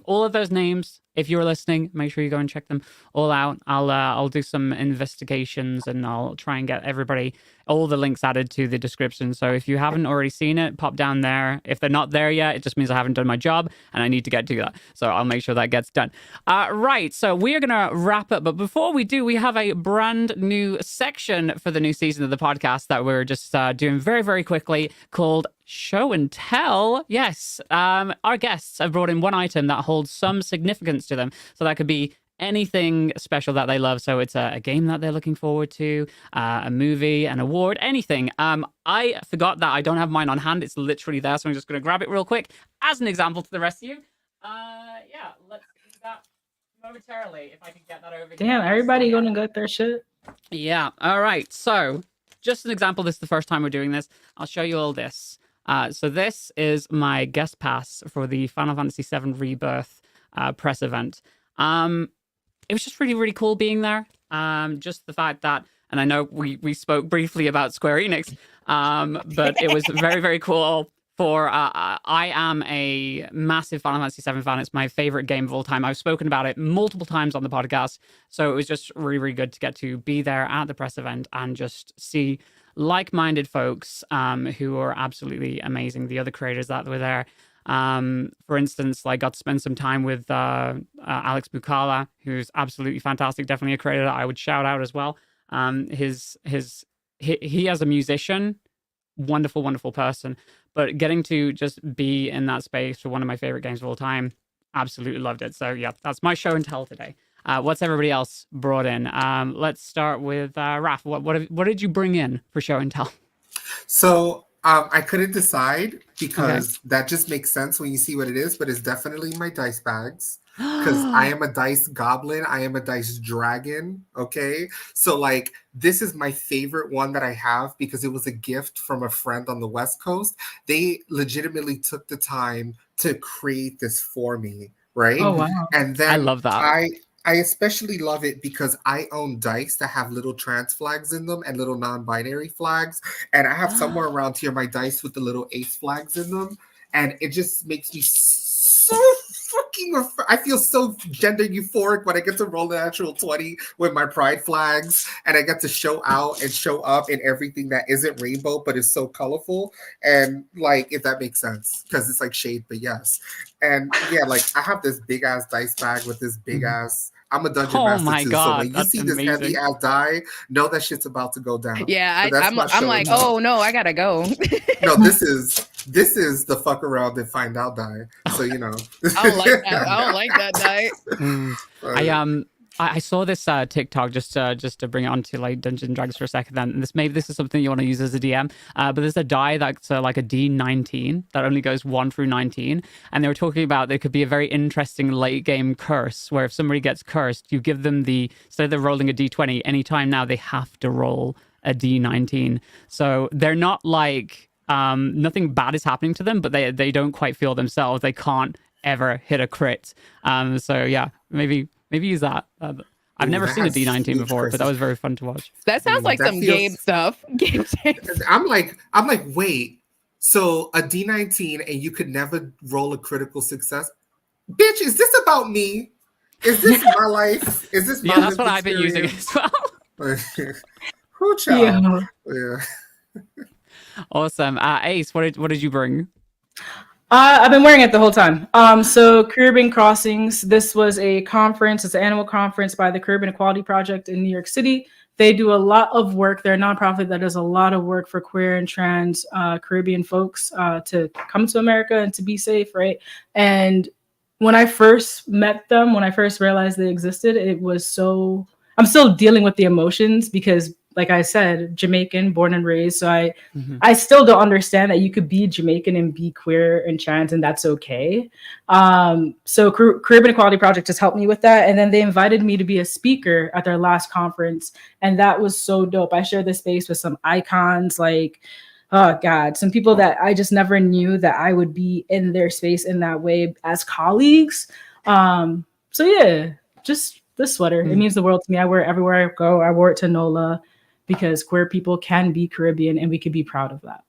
All of those names, if you're listening, make sure you go and check them all out. I'll do some investigations and I'll try and get everybody all the links added to the description. So if you haven't already seen it, pop down there. If they're not there yet, it just means I haven't done my job and I need to get to that. So I'll make sure that gets done. Right. So we're gonna wrap up, but before we do, we have a brand new section for the new season of the podcast that we're just doing very, very quickly called Show and Tell. Yes, our guests have brought in one item that holds some significance to them. So that could be anything special that they love. So it's a game that they're looking forward to, a movie, an award, anything. I forgot that I don't have mine on hand. It's literally there. So I'm just going to grab it real quick as an example to the rest of you. Yeah, let's do that momentarily if I can get that over. Damn, everybody going to get their shit. Yeah. All right. So just an example. This is the first time we're doing this. I'll show you all this. So this is my guest pass for the Final Fantasy VII Rebirth press event. It was just really, really cool being there. Just the fact that, and I know we spoke briefly about Square Enix, but it was very, very cool for I am a massive Final Fantasy VII fan. It's my favorite game of all time. I've spoken about it multiple times on the podcast, so it was just really, really good to get to be there at the press event and just see like-minded folks who are absolutely amazing. The other creators that were there. For instance, like got to spend some time with Alex Bukala, who's absolutely fantastic. Definitely a creator that I would shout out as well. He as a musician, wonderful, wonderful person. But getting to just be in that space for one of my favorite games of all time, absolutely loved it. So yeah, that's my show and tell today. What's everybody else brought in? Let's start with Raph. What did you bring in for show and tell? So I couldn't decide because that just makes sense when you see what it is, but it's definitely my dice bags. Because I am a dice goblin. I am a dice dragon. Okay. So like this is my favorite one that I have because it was a gift from a friend on the West Coast. They legitimately took the time to create this for me. Right. Oh, wow. And then I love that. I especially love it because I own dice that have little trans flags in them and little non-binary flags. And I have somewhere around here my dice with the little ace flags in them. And it just makes me so I feel so gender euphoric when I get to roll the natural 20 with my pride flags and I get to show out and show up in everything that isn't rainbow but is so colorful. And like, if that makes sense, because it's like shade, but yes. And yeah, like I have this big ass dice bag with this big ass. I'm a dungeon master my too, God, so when you that's see this amazing. heavy ass die, know that shit's about to go down. Yeah, So I'm like, oh no, I gotta go. No, this is the fuck around and find out die. So you know. I don't like that. I don't like that die. I saw this TikTok just to bring it onto like Dungeons and Dragons for a second. Then this is something you want to use as a DM. But there's a die that's like a D19 that only goes 1 through 19, and they were talking about there could be a very interesting late game curse where if somebody gets cursed, you give them instead of rolling a D20 anytime now they have to roll a D19. So they're not like nothing bad is happening to them, but they don't quite feel themselves. They can't ever hit a crit. So yeah, maybe use that. I've never seen a D19 before, but that was very fun to watch. That sounds like some game stuff. Game tips. I'm like, wait. So a D19 and you could never roll a critical success? Bitch, is this about me? Is this my life? Is this my that's what I've been using as well. Who child? Yeah. Awesome. Ace, what did you bring? I've been wearing it the whole time. So Caribbean Crossings, this was a conference. It's an annual conference by the Caribbean Equality Project in New York City. They do a lot of work. They're a nonprofit that does a lot of work for queer and trans Caribbean folks to come to America and to be safe, right? And when I first met them, when I first realized they existed, it was so... I'm still dealing with the emotions because, like I said, Jamaican, born and raised. So I still don't understand that you could be Jamaican and be queer and trans, and that's okay. So Caribbean Equality Project just helped me with that. And then they invited me to be a speaker at their last conference. And that was so dope. I shared the space with some icons like, oh God, some people that I just never knew that I would be in their space in that way as colleagues. So yeah, just this sweater. It means the world to me. I wear it everywhere I go. I wore it to NOLA because queer people can be Caribbean and we could be proud of that.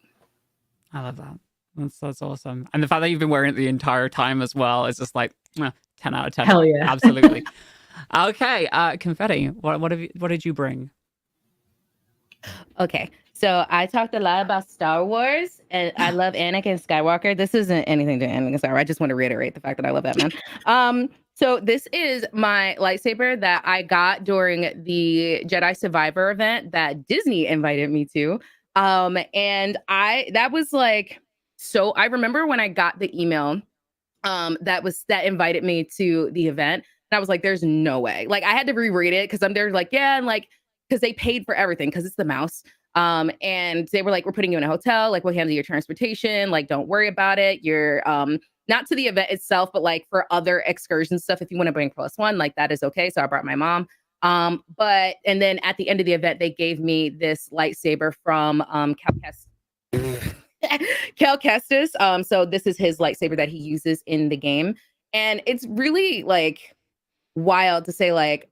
I love that. That's awesome. And the fact that you've been wearing it the entire time as well is just like 10 out of 10. Hell yeah. Absolutely. Okay. Confetti, what did you bring? Okay. So I talked a lot about Star Wars and I love Anakin Skywalker. This isn't anything to Anakin Skywalker. I just want to reiterate the fact that I love that man. So this is my lightsaber that I got during the Jedi Survivor event that Disney invited me to. And that was like, so I remember when I got the email that invited me to the event. And I was like, there's no way. Like I had to reread it because I'm there like, yeah, and like, because they paid for everything because it's the mouse. And they were like, we're putting you in a hotel, like we'll handle your transportation, like don't worry about it. You're not to the event itself, but like for other excursion stuff, if you want to bring +1, like that is okay. So I brought my mom. And then at the end of the event, they gave me this lightsaber from Cal Kestis. So this is his lightsaber that he uses in the game. And it's really like wild to say, like,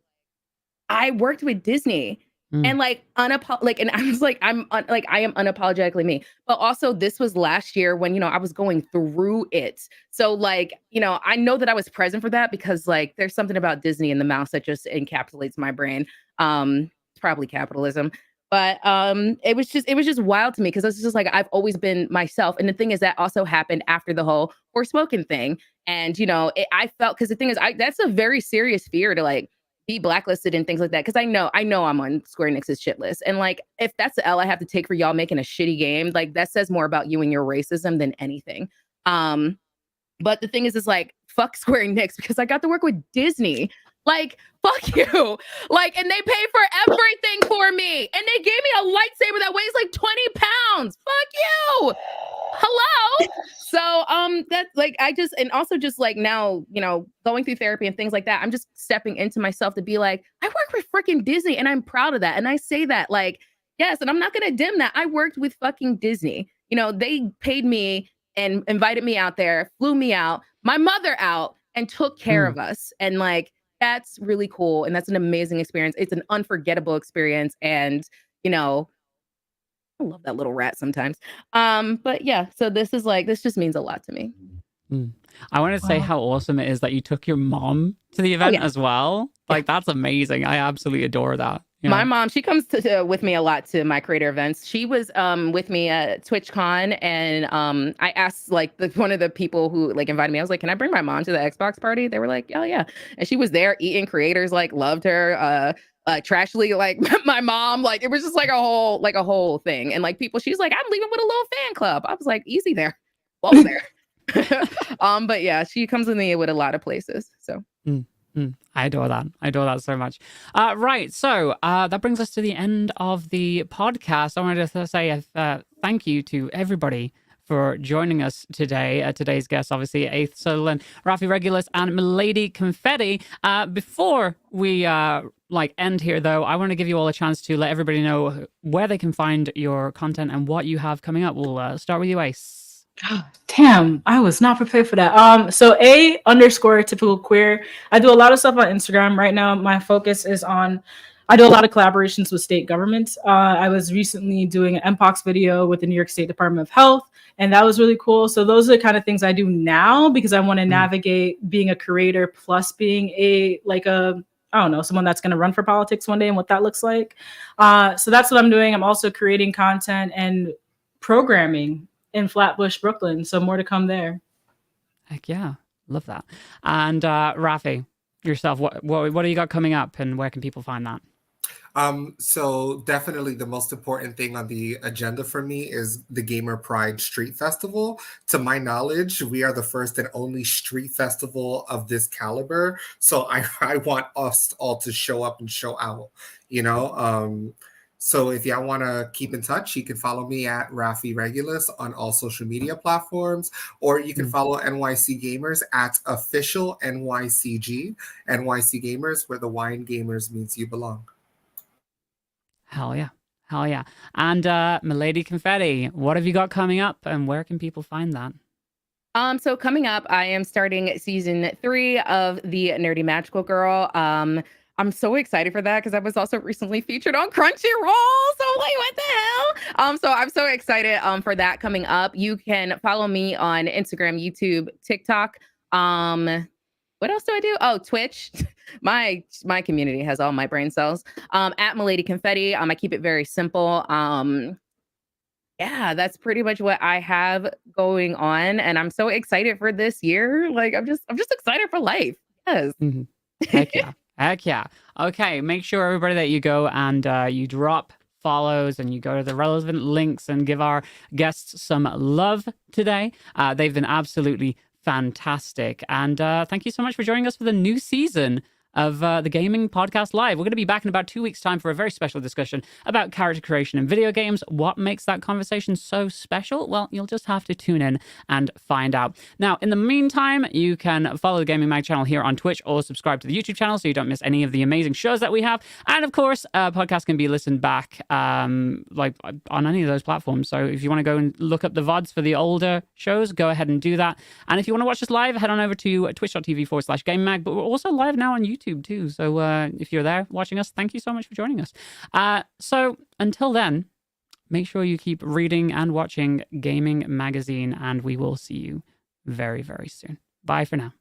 I worked with Disney Mm. And like and I was like, I am unapologetically me. But also, this was last year when I was going through it. So like, I know that I was present for that because like there's something about Disney and the mouse that just encapsulates my brain. It's probably capitalism. But it was just wild to me because it's just like I've always been myself. And the thing is that also happened after the whole Forspoken thing. And I felt, because the thing is, that's a very serious fear to like be blacklisted and things like that. Because I know I'm on Square Enix's shit list. And like, if that's the L I have to take for y'all making a shitty game, like that says more about you and your racism than anything. But the thing is like, fuck Square Enix because I got to work with Disney. Like, fuck you. Like, and they pay for everything for me. And they gave me a lightsaber that weighs like 20 pounds. Fuck you. Hello. So that's like and also just like now, going through therapy and things like that, I'm just stepping into myself to be like, I work with freaking Disney and I'm proud of that. And I say that like, yes, and I'm not gonna dim that. I worked with fucking Disney. They paid me and invited me out there, flew me out, my mother out, and took care of us. And like that's really cool. And that's an amazing experience. It's an unforgettable experience. And I love that little rat sometimes. But yeah, so this just means a lot to me. I want to say how awesome it is that you took your mom to the event as well. Like that's amazing. I absolutely adore that. Yeah. My mom, she comes with me a lot to my creator events. She was with me at TwitchCon, and I asked like one of the people who like invited me. I was like, "Can I bring my mom to the Xbox party?" They were like, "Oh yeah," and she was there eating. Creators like loved her. Trashly like my mom, like it was just like a whole thing. And like people, she's like, "I'm leaving with a little fan club." I was like, "Easy there, whoa there." But yeah, she comes with me with a lot of places. So. I adore that. I adore that so much. Right. So that brings us to the end of the podcast. I wanted to say thank you to everybody for joining us today. Today's guests, obviously, Sutherland, RaffyRegulus, and Milady Confetti. Before we end here, though, I want to give you all a chance to let everybody know where they can find your content and what you have coming up. We'll start with you, Ace. Oh, damn, I was not prepared for that. So _typical queer. I do a lot of stuff on Instagram right now. My focus is on, I do a lot of collaborations with state governments. I was recently doing an Mpox video with the New York State Department of Health, and that was really cool. So those are the kind of things I do now because I want to navigate being a creator plus being someone that's going to run for politics one day and what that looks like. So that's what I'm doing. I'm also creating content and programming in Flatbush, Brooklyn. So more to come there. Heck yeah. Love that. And Raffy, yourself, what do you got coming up and where can people find that? So definitely the most important thing on the agenda for me is the Gamer Pride Street Festival. To my knowledge, we are the first and only street festival of this caliber. So I want us all to show up and show out, So if y'all want to keep in touch, you can follow me at RaffyRegulus on all social media platforms, or you can follow NYC Gamers at official NYCG, NYC Gamers, where the wine gamers means you belong. Hell yeah. Hell yeah. And Milady Confetti, what have you got coming up and where can people find that? So coming up, I am starting season 3 of The Nerdy Magical Girl. I'm so excited for that because I was also recently featured on Crunchyroll. So like, what the hell? So I'm so excited for that coming up. You can follow me on Instagram, YouTube, TikTok. What else do I do? Oh, Twitch. My community has all my brain cells. At Milady Confetti. I keep it very simple. Yeah, that's pretty much what I have going on, and I'm so excited for this year. Like, I'm just excited for life. Yes. Mm-hmm. Heck yeah. Heck yeah. Okay, make sure everybody that you go and you drop follows and you go to the relevant links and give our guests some love today. They've been absolutely fantastic. And thank you so much for joining us for the new season of the Gaming Podcast Live. We're going to be back in about 2 weeks' time for a very special discussion about character creation in video games. What makes that conversation so special? Well, you'll just have to tune in and find out. Now, in the meantime, you can follow the Gaming Mag channel here on Twitch or subscribe to the YouTube channel so you don't miss any of the amazing shows that we have. And of course, podcasts can be listened back on any of those platforms. So if you want to go and look up the VODs for the older shows, go ahead and do that. And if you want to watch us live, head on over to twitch.tv/GamingMag. But we're also live now on YouTube. YouTube too. So if you're there watching us, thank you so much for joining us. So until then, make sure you keep reading and watching Gayming Magazine, and we will see you very, very soon. Bye for now.